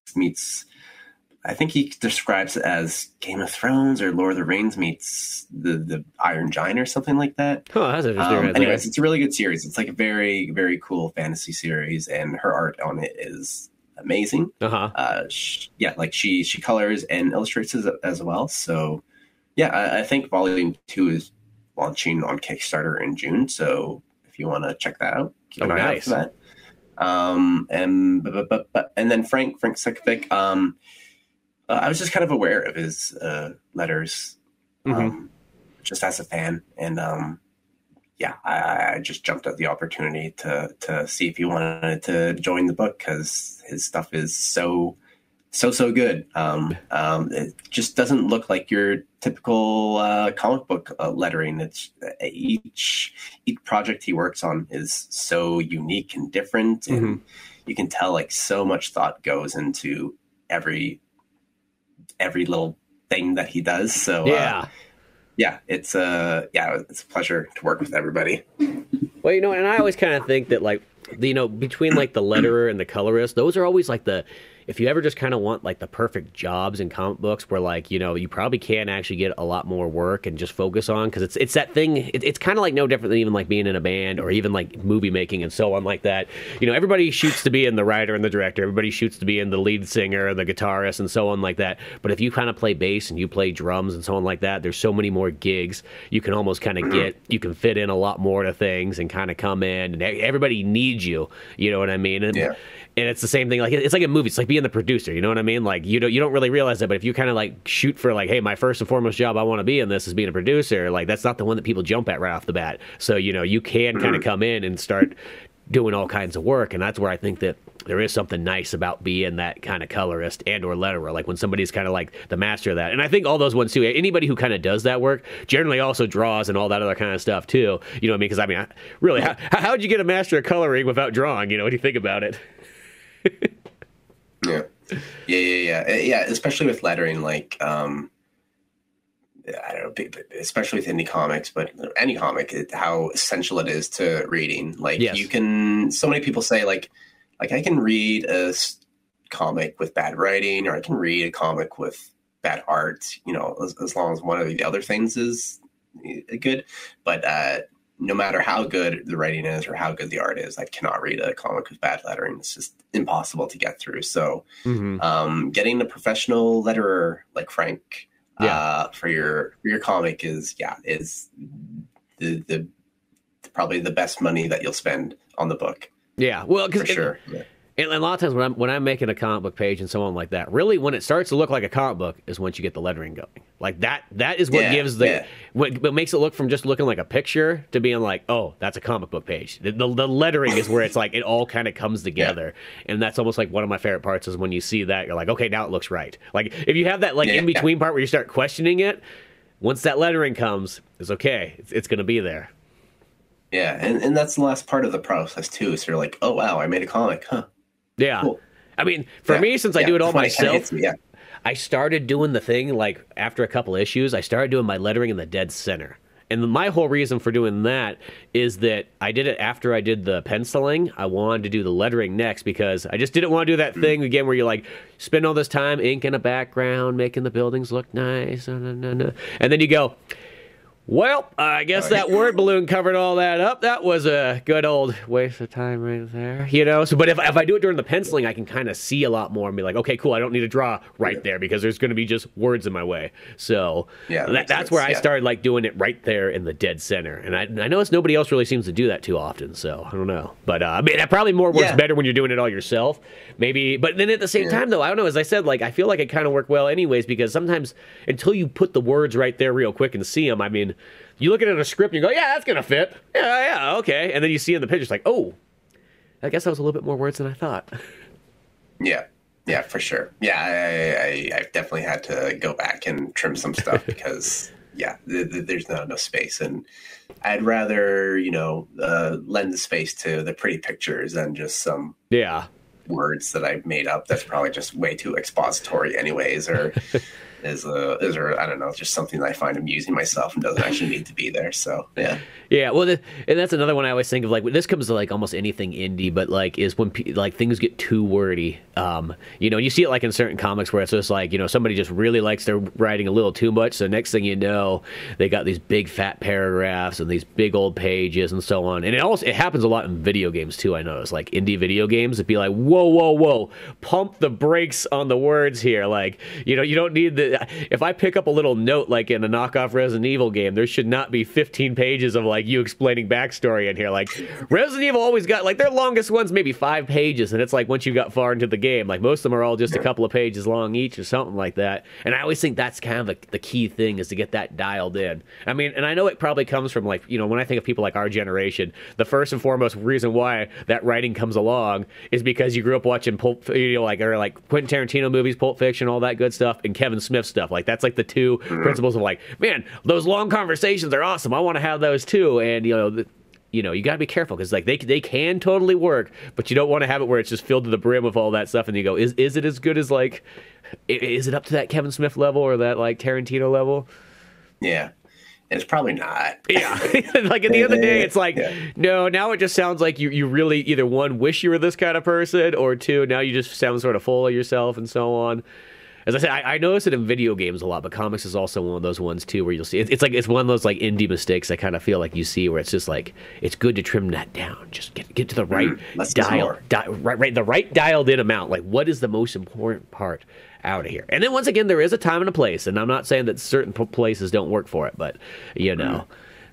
Speaker 2: I think he describes it as Game of Thrones or Lord of the Rings meets the Iron Giant or something like that.
Speaker 1: Oh, that's interesting.
Speaker 2: Anyways, it's a really good series. It's like a very, very cool fantasy series, and her art on it is amazing. She colors and illustrates as well. So yeah, I think Volume 2 is launching on Kickstarter in June. So if you want to check that out, keep an eye out for that. And then Frank Sekovic, I was just kind of aware of his letters, just as a fan, and I just jumped at the opportunity to see if he wanted to join the book, because his stuff is so good. It just doesn't look like your typical comic book lettering. It's each project he works on is so unique and different, and you can tell like so much thought goes into every little thing that he does. So it's a pleasure to work with everybody.
Speaker 1: Well, you know, and I always kind of think that, like, you know, between like the letterer and the colorist, those are always like if you ever just kind of want like the perfect jobs in comic books where, like, you know, you probably can actually get a lot more work and just focus on, because it's that thing. It's kind of like no different than even like being in a band or even like movie making and so on like that. You know, everybody shoots to be in the writer and the director. Everybody shoots to be in the lead singer and the guitarist and so on like that. But if you kind of play bass and you play drums and so on like that, there's so many more gigs you can almost kind of get. You can fit in a lot more to things and kind of come in, and everybody needs you. You know what I mean? And it's the same thing. Like, it's like a movie. It's like being the producer. You know what I mean? Like, you don't really realize that, but if you kind of like shoot for like, hey, my first and foremost job I want to be in this is being a producer, like that's not the one that people jump at right off the bat. So, you know, you can kind of come in and start doing all kinds of work, and that's where I think that there is something nice about being that kind of colorist and or letterer, like when somebody's kind of like the master of that. And I think all those ones too, anybody who kind of does that work generally also draws and all that other kind of stuff too. You know what I mean? Because I mean, really, how'd you get a master of coloring without drawing? You know, what do you think about it?
Speaker 2: Yeah. Especially with lettering, like, I don't know, especially with indie comics, but any comic, how essential it is to reading. Like, you can. So many people say, like I can read a comic with bad writing, or I can read a comic with bad art, as long as one of the other things is good. But no matter how good the writing is or how good the art is, I cannot read a comic with bad lettering. It's just impossible to get through. So getting a professional letterer like Frank for your comic is the probably the best money that you'll spend on the book.
Speaker 1: Yeah, well,
Speaker 2: for sure.
Speaker 1: And a lot of times when I'm making a comic book page and so on like that, really when it starts to look like a comic book is once you get the lettering going. Like that is what gives what makes it look from just looking like a picture to being like, oh, that's a comic book page. The lettering is where it's like it all kind of comes together. And that's almost like one of my favorite parts is when you see that, you're like, okay, now it looks right. Like if you have that like in between part where you start questioning it, once that lettering comes, it's okay. It's going to be there.
Speaker 2: Yeah, and that's the last part of the process too. So you're like, oh wow, I made a comic, huh?
Speaker 1: Yeah. Cool. I mean, for me, since I do it all myself, I started doing the thing, like, after a couple issues, I started doing my lettering in the dead center. And my whole reason for doing that is that I did it after I did the penciling. I wanted to do the lettering next because I just didn't want to do that thing again where you, like, spend all this time inking a background, making the buildings look nice, and then you go, well, I guess that word balloon covered all that up. That was a good old waste of time right there, So, but if I do it during the penciling, I can kind of see a lot more and be like, okay, cool. I don't need to draw right there because there's going to be just words in my way. So that's where I started like doing it right there in the dead center. And I notice nobody else really seems to do that too often. So I don't know, but I mean, that probably more works better when you're doing it all yourself, maybe. But then at the same time, though, I don't know. As I said, like I feel like it kind of worked well, anyways, because sometimes until you put the words right there real quick and see them, I mean. You look at it in a script and you go, yeah, that's going to fit. Yeah, okay. And then you see in the picture, it's like, oh, I guess that was a little bit more words than I thought.
Speaker 2: Yeah, for sure. Yeah, I've definitely had to go back and trim some stuff because, there's not enough space. And I'd rather, lend the space to the pretty pictures than just some words that I've made up that's probably just way too expository anyways, or... is I don't know, just something that I find amusing myself and doesn't actually need to be there. So
Speaker 1: well, and that's another one I always think of. Like this comes to like almost anything indie, but like is when like things get too wordy. You see it like in certain comics where it's just like somebody just really likes their writing a little too much. So next thing you know, they got these big fat paragraphs and these big old pages and so on. And it happens a lot in video games too. I notice like indie video games, it'd be like whoa, pump the brakes on the words here. Like you don't need the. If I pick up a little note like in a knockoff Resident Evil game, there should not be 15 pages of like you explaining backstory in here. Like Resident Evil always got like their longest ones maybe 5 pages, and it's like once you got far into the game, like most of them are all just a couple of pages long each or something like that. And I always think that's kind of the key thing is to get that dialed in. I mean, and I know it probably comes from like when I think of people like our generation, the first and foremost reason why that writing comes along is because you grew up watching like Quentin Tarantino movies, Pulp Fiction, all that good stuff, and Kevin Smith stuff. Like that's like the two principles of like, man, those long conversations are awesome. I want to have those too. And you got to be careful because like they can totally work, but you don't want to have it where it's just filled to the brim with all that stuff. And you go, is it as good as like, is it up to that Kevin Smith level or that like Tarantino level?
Speaker 2: Yeah. It's probably not.
Speaker 1: Yeah. Like at the end of the day, it's like, no, now it just sounds like you really either one, wish you were this kind of person, or two, now you just sound sort of full of yourself and so on. As I said, I notice it in video games a lot, but comics is also one of those ones too where you'll see it's one of those like indie mistakes I kind of feel like you see where it's just like it's good to trim that down, just get to the right the right dialed in amount. Like what is the most important part out of here? And then once again, there is a time and a place, and I'm not saying that certain places don't work for it, but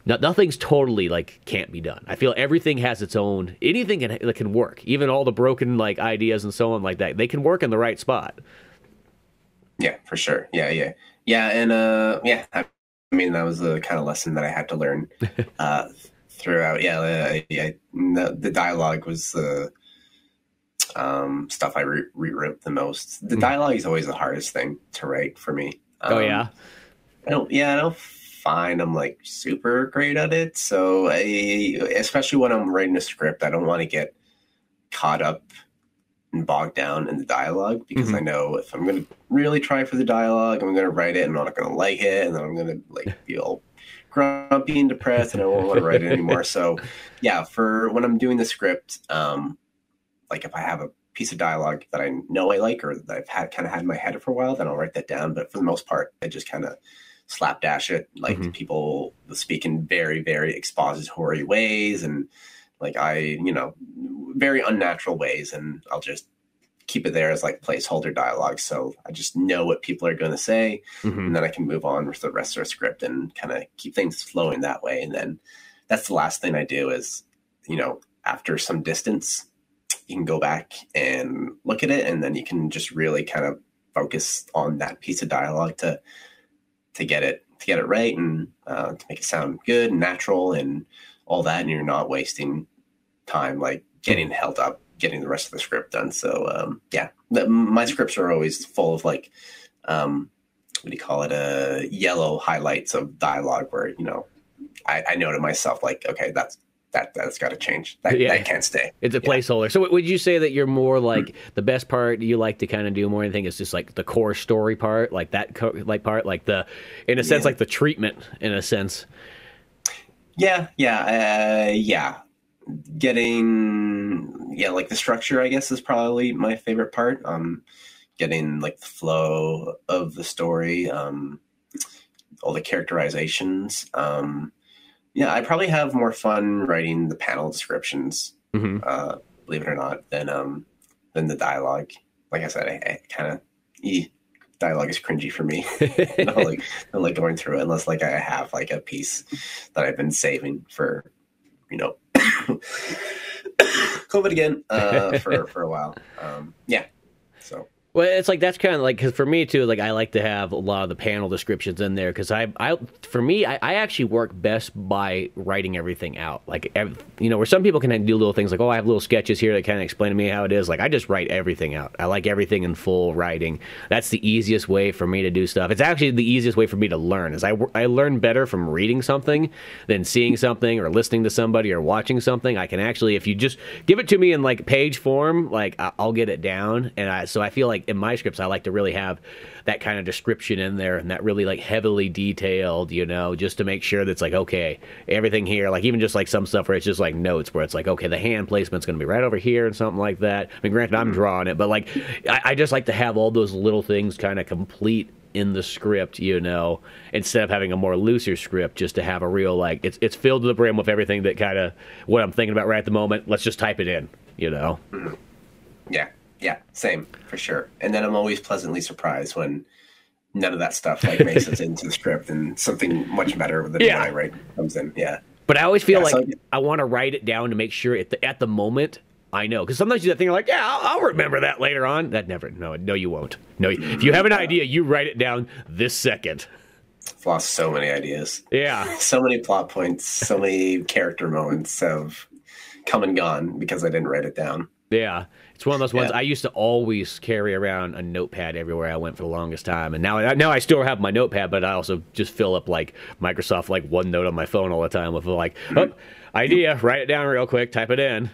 Speaker 1: nothing's totally like can't be done. I feel everything has its own. Anything that can work, even all the broken like ideas and so on like that, they can work in the right spot.
Speaker 2: Yeah, for sure. Yeah. And I mean, that was the kind of lesson that I had to learn throughout. The dialogue was the stuff I rewrote the most. The dialogue is always the hardest thing to write for me. I don't find I'm like super great at it. So especially when I'm writing a script, I don't want to get caught up and bogged down in the dialogue because I know if I'm going to really try for the dialogue, I'm going to write it and I'm not going to like it, and then I'm going to like feel grumpy and depressed and I won't want to write it anymore. So for when I'm doing the script, like if I have a piece of dialogue that I know I like, or that I've kind of had in my head for a while, then I'll write that down. But for the most part, I just kind of slapdash it. Like people speak in very, very expository ways, and like very unnatural ways, and I'll just keep it there as like placeholder dialogue. So I just know what people are going to say, and then I can move on with the rest of the script and kind of keep things flowing that way. And then that's the last thing I do is, after some distance, you can go back and look at it, and then you can just really kind of focus on that piece of dialogue to get it right, and to make it sound good and natural and all that. And you're not wasting time like getting held up getting the rest of the script done. So my scripts are always full of like what do you call it, yellow highlights of dialogue where I know to myself like, okay, that's got to change. That can't stay. It's a
Speaker 1: placeholder. So would you say that you're more like the best part you like to kind of do more anything is just like the core story part, like that part, like the, in a sense, like the treatment in a sense?
Speaker 2: Like the structure, I guess, is probably my favorite part. Getting like the flow of the story, all the characterizations. I probably have more fun writing the panel descriptions, believe it or not, than the dialogue. Like I said, I kind of dialogue is cringy for me. I don't like going through it unless like I have like a piece that I've been saving for, COVID again for a while. So.
Speaker 1: Well, it's like that's kind of like, because for me too, like I like to have a lot of the panel descriptions in there because I actually work best by writing everything out. Like, where some people can do little things like, oh, I have little sketches here that kind of explain to me how it is. Like, I just write everything out. I like everything in full writing. That's the easiest way for me to do stuff. It's actually the easiest way for me to learn. Is I learn better from reading something than seeing something or listening to somebody or watching something. I can actually, if you just give it to me in like page form, like I'll get it down. And so I feel like in my scripts, I like to really have that kind of description in there and that really like heavily detailed, just to make sure that's like, okay, everything here, like even just like some stuff where it's just like notes where it's like, okay, the hand placement's going to be right over here and something like that. I mean, granted, I'm drawing it, but like, I just like to have all those little things kind of complete in the script, instead of having a more looser script, just to have a real, like, it's filled to the brim with everything that kind of what I'm thinking about right at the moment. Let's just type it in,
Speaker 2: Yeah, same, for sure. And then I'm always pleasantly surprised when none of that stuff like makes it into the script and something much better than what I write comes in. Yeah.
Speaker 1: But I always feel like I want to write it down to make sure at the moment I know. Because sometimes you do that thing, you're like, I'll remember that later on. No, you won't. No, if you have an idea, you write it down this second.
Speaker 2: I've lost so many ideas.
Speaker 1: Yeah.
Speaker 2: So many plot points, so many character moments have come and gone because I didn't write it down.
Speaker 1: Yeah. It's one of those ones. I used to always carry around a notepad everywhere I went for the longest time, and now I still have my notepad, but I also just fill up like Microsoft like OneNote on my phone all the time with like, idea, write it down real quick, type it in.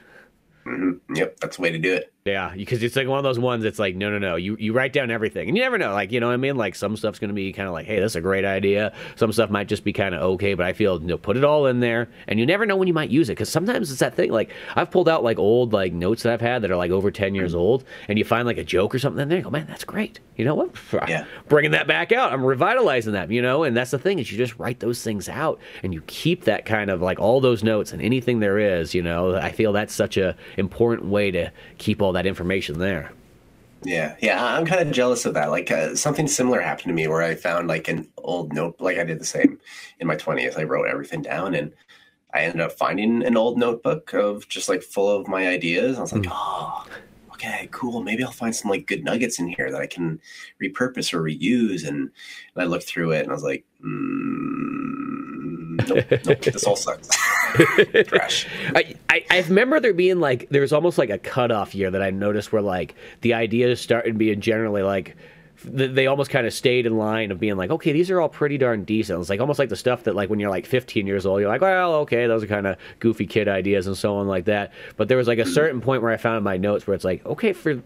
Speaker 2: Yep, that's the way to do it.
Speaker 1: Yeah, because it's like one of those ones that's like, no. You write down everything. And you never know. Like, you know what I mean? Like, some stuff's going to be kind of like, hey, that's a great idea. Some stuff might just be kind of okay, but I feel, put it all in there. And you never know when you might use it. Because sometimes it's that thing. Like, I've pulled out, like, old, like, notes that I've had that are, like, over 10 years old. And you find, like, a joke or something in there. You go, man, that's great. You know what?
Speaker 2: Yeah.
Speaker 1: Bringing that back out. I'm revitalizing that, And that's the thing is you just write those things out. And you keep that kind of, like, all those notes and anything there is, I feel that's such a important way to keep all that information there.
Speaker 2: Yeah, I'm kind of jealous of that. Like something similar happened to me where I found like an old note. Like I did the same in my 20s. I wrote everything down, and I ended up finding an old notebook of just like full of my ideas. I was like, oh, okay, cool. Maybe I'll find some like good nuggets in here that I can repurpose or reuse. And I looked through it, and I was like, nope, this all sucks. Trash.
Speaker 1: I remember there being like, there was almost like a cutoff year that I noticed where like the ideas started being generally like, they almost kind of stayed in line of being like, okay, these are all pretty darn decent. It's like almost like the stuff that like when you're like 15 years old, you're like, well, okay, those are kind of goofy kid ideas and so on like that. But there was like a certain point where I found in my notes where it's like, okay, for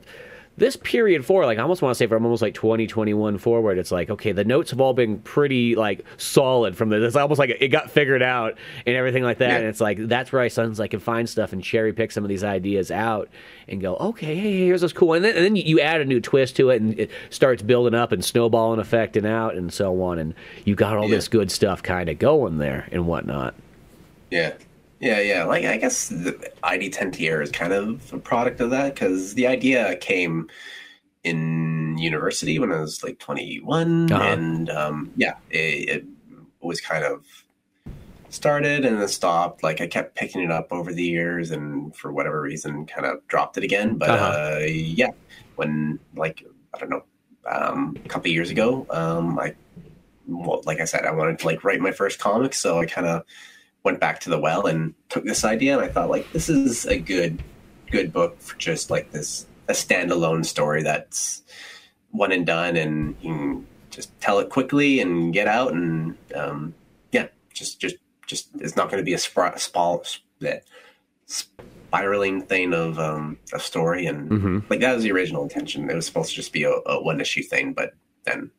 Speaker 1: this period forward, like I almost want to say from almost like 2021 forward, it's like, okay, the notes have all been pretty like solid from this. It's almost like it got figured out and everything like that. Yeah. And it's like, that's where I sometimes like can find stuff and cherry pick some of these ideas out and go, okay, hey, here's what's cool. And then you add a new twist to it and it starts building up and snowballing effect and out and so on. And you got all this good stuff kind of going there and whatnot.
Speaker 2: Yeah. Yeah. Like, I guess the ID-10t era is kind of a product of that, because the idea came in university when I was like 21. And it was kind of started and then stopped. Like, I kept picking it up over the years and for whatever reason kind of dropped it again. But when, like, I don't know, a couple of years ago, like I said, I wanted to like write my first comic. So I kind of went back to the well and took this idea, and I thought, like, this is a good book for just like a standalone story that's one and done, and you can just tell it quickly and get out, and just it's not going to be a spiraling thing of a story, and like that was the original intention. It was supposed to just be a one issue thing, but then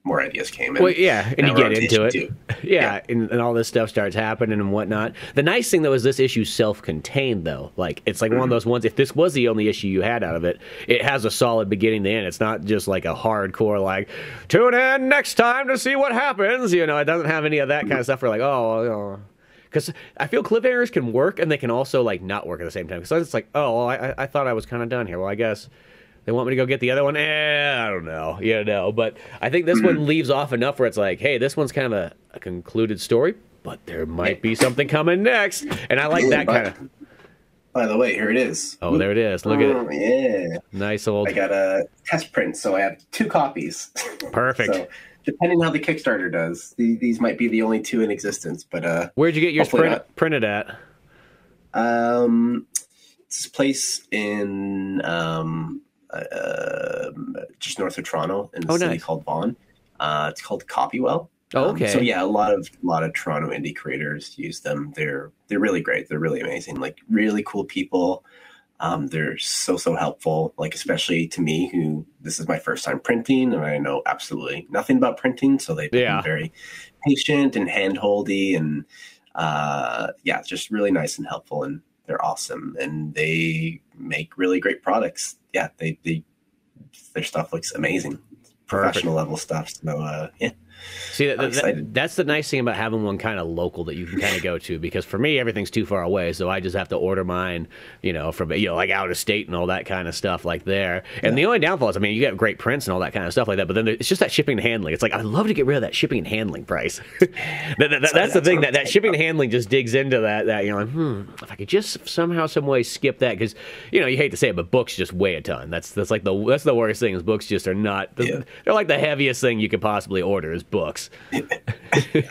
Speaker 2: more ideas came in.
Speaker 1: Well, yeah, and you get into it. Yeah, and all this stuff starts happening and whatnot. The nice thing, though, is this issue self-contained, though. Like, it's like one of those ones, if this was the only issue you had out of it, it has a solid beginning to end. It's not just like a hardcore, like, tune in next time to see what happens. It doesn't have any of that kind of stuff. We're like, because I feel cliffhangers can work, and they can also, like, not work at the same time. So it's like, I thought I was kind of done here. Well, I guess they want me to go get the other one? I don't know. But I think this one leaves off enough where it's like, hey, this one's kind of a concluded story, but there might be something coming next. And I like that kind of...
Speaker 2: By the way, here it is.
Speaker 1: Oh, there it is. Look at it.
Speaker 2: Yeah.
Speaker 1: Nice old...
Speaker 2: I got a test print, so I have 2 copies.
Speaker 1: Perfect.
Speaker 2: So, depending how the Kickstarter does, these might be the only 2 in existence. But
Speaker 1: where'd you get yours printed at?
Speaker 2: This place in... just north of Toronto in a city called Vaughan. It's called Copywell.
Speaker 1: Okay.
Speaker 2: So yeah, a lot of Toronto indie creators use them. They're really great. They're really amazing. Like, really cool people. They're so helpful. Like, especially to me, who this is my first time printing, and I know absolutely nothing about printing. So they've been very patient and handholdy, and it's just really nice and helpful. And they're awesome, and they make really great products. Yeah, their stuff looks amazing. Professional level stuff. So
Speaker 1: See, that's the nice thing about having one kind of local that you can kind of go to, because for me, everything's too far away, so I just have to order mine, from like out of state and all that kind of stuff like there. And the only downfall is, you get great prints and all that kind of stuff like that, but then it's just that shipping and handling. It's like, I'd love to get rid of that shipping and handling price. That's the thing, that shipping and handling just digs into that you're like, if I could just somehow, some way skip that, because you hate to say it, but books just weigh a ton. That's like that's the worst thing, is books just are not. They're like the heaviest thing you could possibly order is books.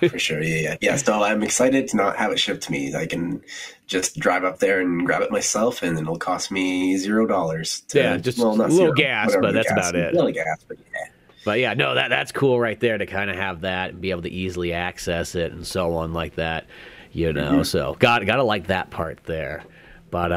Speaker 2: For sure. Yeah. So I'm excited to not have it shipped to me. I can just drive up there and grab it myself, and it'll cost me $0.
Speaker 1: Just not a little zero, gas, but that's about it.
Speaker 2: A little gas, but yeah.
Speaker 1: But yeah, no, that's cool right there to kind of have that and be able to easily access it and so on like that. So gotta like that part there. But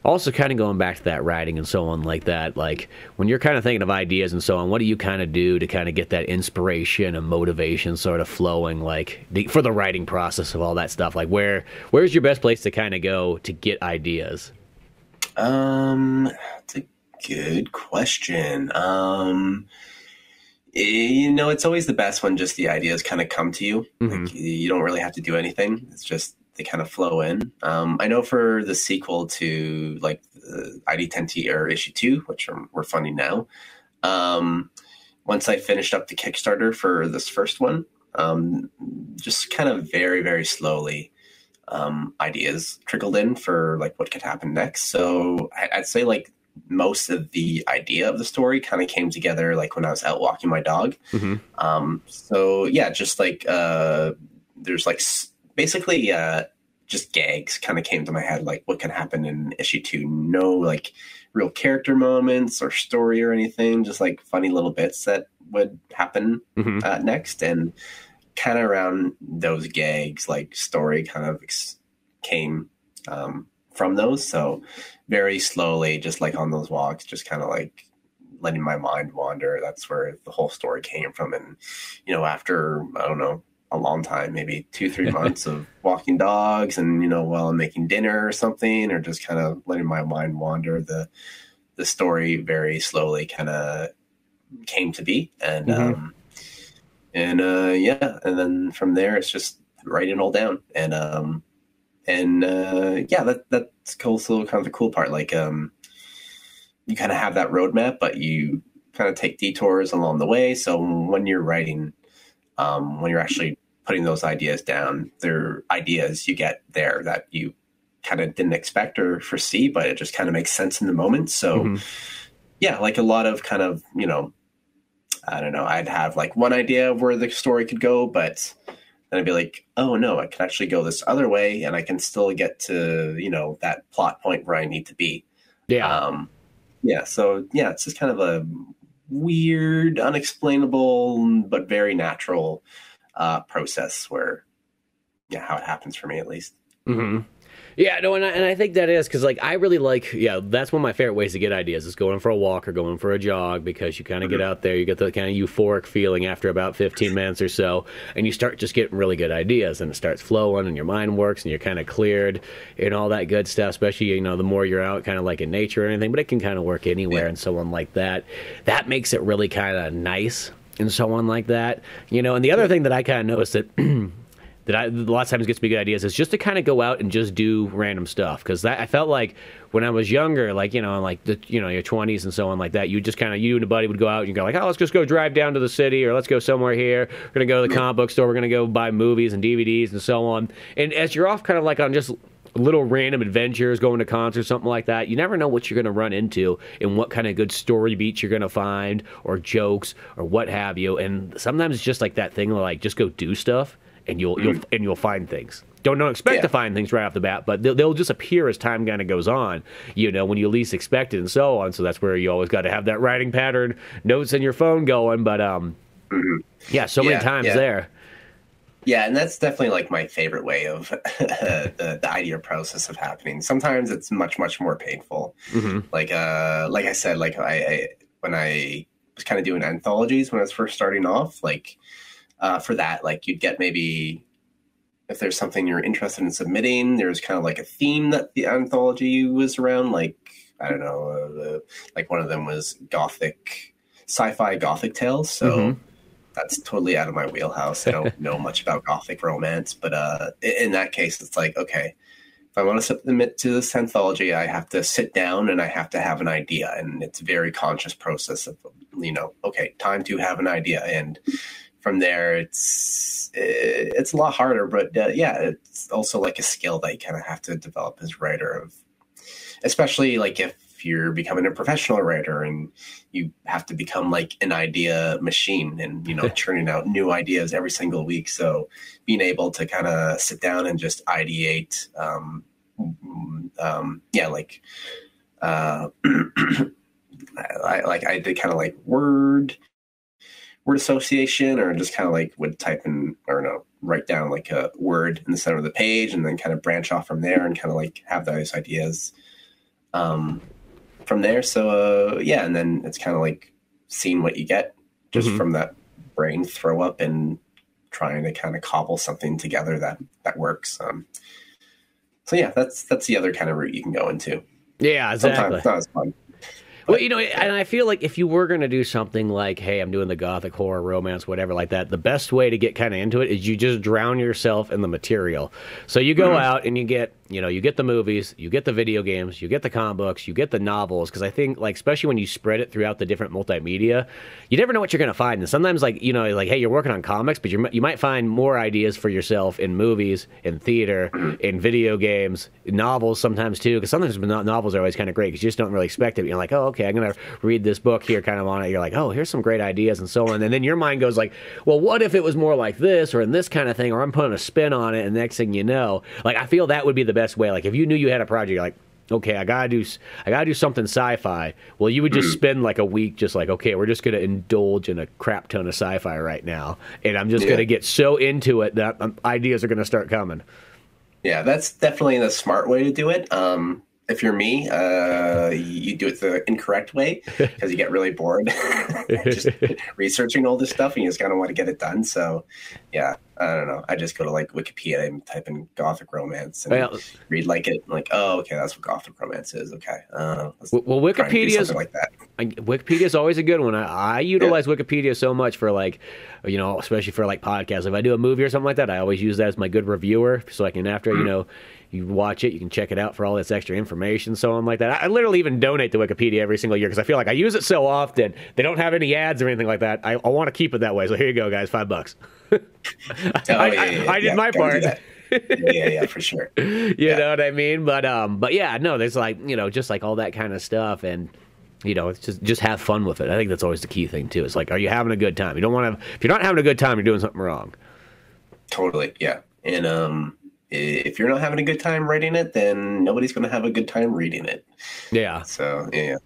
Speaker 1: also kind of going back to that writing and so on like that, like when you're kind of thinking of ideas and so on, what do you kind of do to kind of get that inspiration and motivation sort of flowing, like for the writing process of all that stuff? Like where's your best place to kind of go to get ideas?
Speaker 2: That's a good question. It's always the best when just the ideas kind of come to you. Like, you don't really have to do anything. It's just they kind of flow in. I know for the sequel to like ID-10t or issue 2, which we're funding now. Once I finished up the Kickstarter for this first one, just kind of very, very slowly, ideas trickled in for like what could happen next. So I'd say like most of the idea of the story kind of came together like when I was out walking my dog. So yeah, just like there's like basically just gags kind of came to my head, like what can happen in issue 2. No like real character moments or story or anything, just like funny little bits that would happen next, and kind of around those gags, like story kind of came from those. So very slowly, just like on those walks, just kind of like letting my mind wander. That's where the whole story came from. And, after, I don't know, a long time, maybe 2-3 months of walking dogs and, while I'm making dinner or something, or just kind of letting my mind wander, the story very slowly kind of came to be. And, and then from there, it's just writing it all down. That's cool. So kind of the cool part, like, you kind of have that roadmap, but you kind of take detours along the way. So when you're writing, when you're actually putting those ideas down, they're ideas you get there that you kind of didn't expect or foresee, but it just kind of makes sense in the moment. So like a lot of kind of, I don't know, I'd have like one idea of where the story could go, but then I'd be like, oh no, I could actually go this other way and I can still get to, that plot point where I need to be. So it's just kind of a weird, unexplainable, but very natural process where, how it happens for me at least.
Speaker 1: Yeah, no, and I think that is because, like, I really like, that's one of my favorite ways to get ideas is going for a walk or going for a jog, because you kind of get out there, you get the kind of euphoric feeling after about 15 minutes or so, and you start just getting really good ideas, and it starts flowing, and your mind works, and you're kind of cleared, and all that good stuff, especially, the more you're out kind of like in nature or anything, but it can kind of work anywhere and so on like that. That makes it really kind of nice and so on like that, and the other thing that I kind of noticed that a lot of times gets me good ideas is just to kind of go out and just do random stuff. Because I felt like when I was younger, like, in like your 20s and so on like that, you just kind of, you and a buddy would go out and you go like, oh, let's just go drive down to the city, or let's go somewhere here. We're going to go to the comic book store. We're going to go buy movies and DVDs and so on. And as you're off kind of like on just little random adventures, going to concerts, something like that, you never know what you're going to run into and what kind of good story beats you're going to find, or jokes, or what have you. And sometimes it's just like that thing, like, just go do stuff. And you'll find things. Don't expect to find things right off the bat, but they'll just appear as time kind of goes on, when you least expect it and so on. So that's where you always got to have that writing pattern, notes in your phone going. But so many times there.
Speaker 2: Yeah, and that's definitely like my favorite way of the idea process of happening. Sometimes it's much, much more painful. Like I said, like when I was kind of doing anthologies when I was first starting off, like. For that, like, you'd get maybe if there's something you're interested in submitting, there's kind of like a theme that the anthology was around. Like, I don't know, like one of them was sci-fi gothic tales. So that's totally out of my wheelhouse. I don't know much about gothic romance, but in that case, it's like, okay, if I want to submit to this anthology, I have to sit down and I have to have an idea. And it's a very conscious process of, okay, time to have an idea. And from there, it's a lot harder, but it's also like a skill that you kind of have to develop as a writer, especially like if you're becoming a professional writer and you have to become like an idea machine and, churning out new ideas every single week. So being able to kind of sit down and just ideate, I did kind of like word association, or just kind of like would type in, or no, write down like a word in the center of the page and then kind of branch off from there and kind of like have those ideas from there. So and then it's kind of like seeing what you get just from that brain throw up and trying to kind of cobble something together that works. That's the other kind of route you can go into.
Speaker 1: Yeah, exactly.
Speaker 2: Sometimes it's not as fun.
Speaker 1: Well, and I feel like if you were going to do something like, hey, I'm doing the gothic horror romance, whatever like that, the best way to get kind of into it is you just drown yourself in the material. So you go out and you get the movies, you get the video games, you get the comic books, you get the novels, because I think, like, especially when you spread it throughout the different multimedia, you never know what you're going to find. And sometimes, like, like, hey, you're working on comics, but you might find more ideas for yourself in movies, in theater, in video games, novels sometimes too, because sometimes novels are always kind of great because you just don't really expect it. You're like, oh, okay, I'm going to read this book here kind of on it. You're like, oh, here's some great ideas and so on. And then your mind goes like, well, what if it was more like this or in this kind of thing, or I'm putting a spin on it, and the next thing you know, like, I feel that would be the best way. Like, if you knew you had a project, you're like, okay, I gotta do something sci-fi. Well, you would just spend like a week just like, okay, we're just gonna indulge in a crap ton of sci-fi right now, and I'm just gonna get so into it that ideas are gonna start coming.
Speaker 2: Yeah, that's definitely the smart way to do it. if you're me, you do it the incorrect way because you get really bored just researching all this stuff, and you just kind of want to get it done. So, yeah, I don't know. I just go to like Wikipedia and type in Gothic romance and read like it. Like, oh, okay, that's what Gothic romance is. Okay.
Speaker 1: Well, Wikipedia is
Speaker 2: like that.
Speaker 1: Wikipedia is always a good one. I utilize Wikipedia so much for like, especially for like podcasts. If I do a movie or something like that, I always use that as my good reviewer, so I can you watch it, you can check it out for all this extra information, so on like that. I literally even donate to Wikipedia every single year because I feel like I use it so often. They don't have any ads or anything like that. I want to keep it that way. So here you go, guys, $5. I did my part.
Speaker 2: Yeah, for sure.
Speaker 1: You know what I mean? But yeah, no, there's like, just like all that kind of stuff, and it's just have fun with it. I think that's always the key thing too. It's like, are you having a good time? You don't want to. If you're not having a good time, you're doing something wrong.
Speaker 2: Totally, yeah. And if you're not having a good time writing it, then nobody's going to have a good time reading it.
Speaker 1: Yeah.
Speaker 2: So yeah.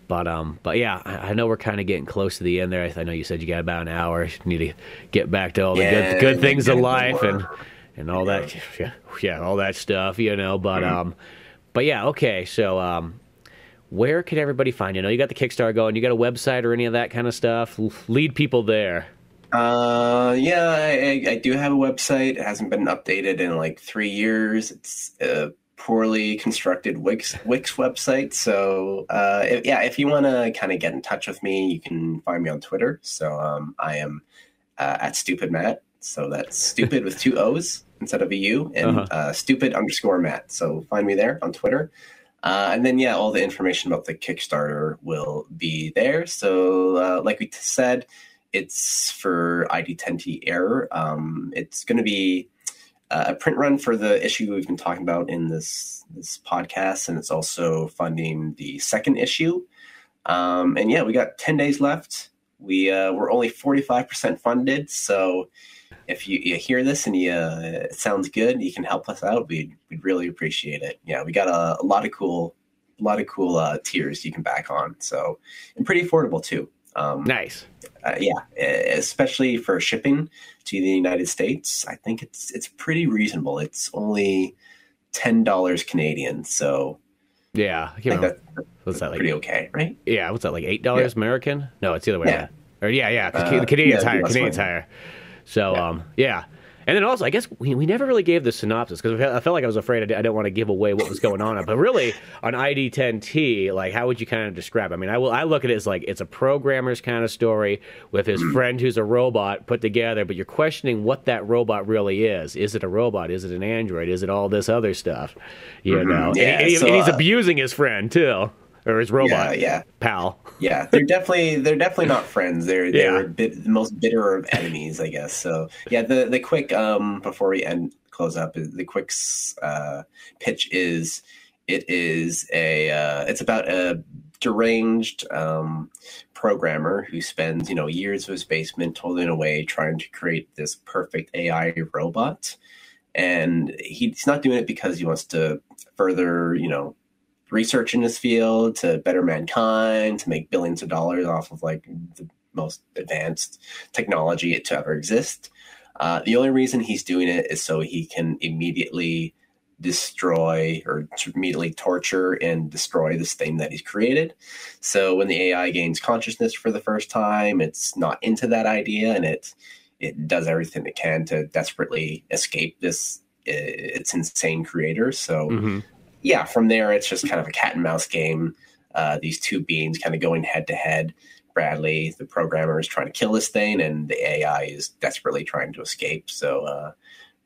Speaker 1: But yeah, I know we're kind of getting close to the end there. I know you said you got about an hour. You need to get back to all the good things of life and all that. Yeah, all that stuff. But yeah, okay. So where can everybody find you? You got the Kickstarter going. You got a website or any of that kind of stuff? Lead people there.
Speaker 2: I do have a website. It hasn't been updated in like 3 years. It's a poorly constructed Wix website. So, if you want to kind of get in touch with me, you can find me on Twitter. So, I am at Stupid Matt. So that's stupid with 2 O's instead of a U, and stupid_Matt. So find me there on Twitter. And then, all the information about the Kickstarter will be there. So, like we said, it's for ID-10t error. It's going to be a print run for the issue we've been talking about in this podcast, and it's also funding the second issue. We got 10 days left. We're only 45% funded, so if you hear this and it sounds good, you can help us out. We'd really appreciate it. Yeah, we got a lot of cool tiers you can back on. So, and pretty affordable too.
Speaker 1: Nice.
Speaker 2: Especially for shipping to the United States, I think it's pretty reasonable. It's only $10 Canadian, so
Speaker 1: yeah,
Speaker 2: what's that like? Pretty okay, right?
Speaker 1: Yeah, what's that like? $8 American? No, it's the other way around. Or because the Canadian's higher. Canadian's higher. So And then also, I guess we never really gave the synopsis because I felt like I was afraid I didn't want to give away what was going on. But really, on ID-10t, like, how would you kind of describe it? I mean, I look at it as like it's a programmer's kind of story with his friend who's a robot put together, but you're questioning what that robot really is. Is it a robot? Is it an android? Is it all this other stuff? And he's abusing his friend, too. Or his robot pal. Yeah,
Speaker 2: they're definitely not friends. They're the most bitter of enemies, I guess. So the quick before we close up, the quick pitch is it's about a deranged programmer who spends years of his basement toiling away trying to create this perfect AI robot, and he's not doing it because he wants to further research in this field to better mankind, to make billions of dollars off of like the most advanced technology to ever exist. The only reason he's doing it is so he can immediately destroy or immediately torture and destroy this thing that he's created. So when the AI gains consciousness for the first time, it's not into that idea, and it does everything it can to desperately escape its insane creator. So from there, it's just kind of a cat and mouse game. These two beings kind of going head to head. Bradley, the programmer, is trying to kill this thing, and the AI is desperately trying to escape. So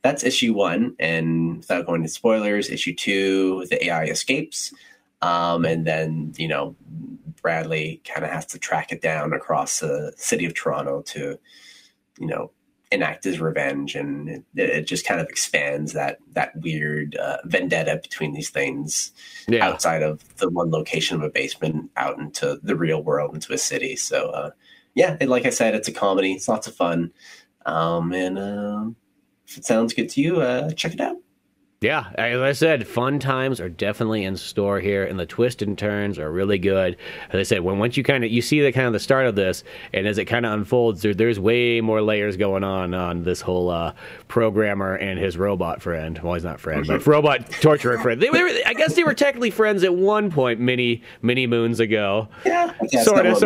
Speaker 2: that's issue 1. And without going into spoilers, issue 2, the AI escapes. And then, Bradley kind of has to track it down across the city of Toronto to, enact his revenge, and it just kind of expands that weird vendetta between these things outside of the one location of a basement out into the real world, into a city. So like I said, it's a comedy. It's lots of fun, and if it sounds good to you, check it out.
Speaker 1: Yeah, as I said, fun times are definitely in store here, and the twists and turns are really good. As I said, once you see the kind of the start of this, and as it kind of unfolds, there's way more layers going on this whole programmer and his robot friend. Well, he's not friend, but robot torturer friend. I guess they were technically friends at one point, many moons ago.
Speaker 2: Yeah,
Speaker 1: sort of.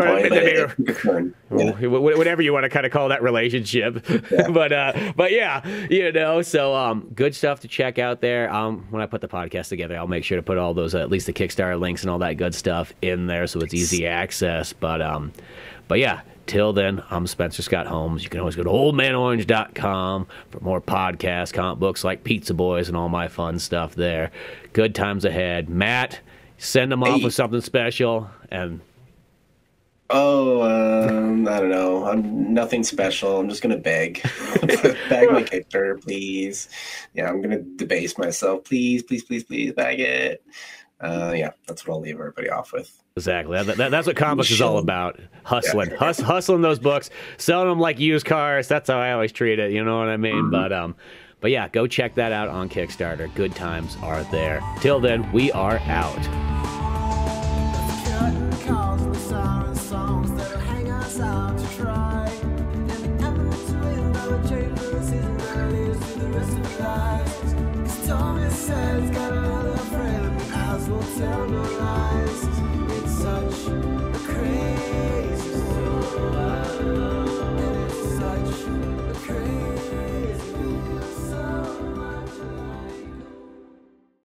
Speaker 1: Whatever you want to kind of call that relationship. Yeah. but yeah, so good stuff to check out there. When I put the podcast together, I'll make sure to put all those, at least the Kickstarter links and all that good stuff in there, so it's easy access. But yeah, till then, I'm Spencer Scott Holmes. You can always go to oldmanorange.com for more podcasts, comic books like Pizza Boys, and all my fun stuff there. Good times ahead. Matt, send them off with something special. And
Speaker 2: I don't know. I'm nothing special. I'm just gonna beg my Kickstarter, please. Yeah, I'm gonna debase myself. Please bag it. Yeah, that's what I'll leave everybody off with.
Speaker 1: Exactly. That's what comics is all about. Hustling. Yeah. Hustling those books, selling them like used cars. That's how I always treat it. You know what I mean? Mm-hmm. But yeah, go check that out on Kickstarter. Good times are there. Till then, we are out. Says got another friend, as will tell no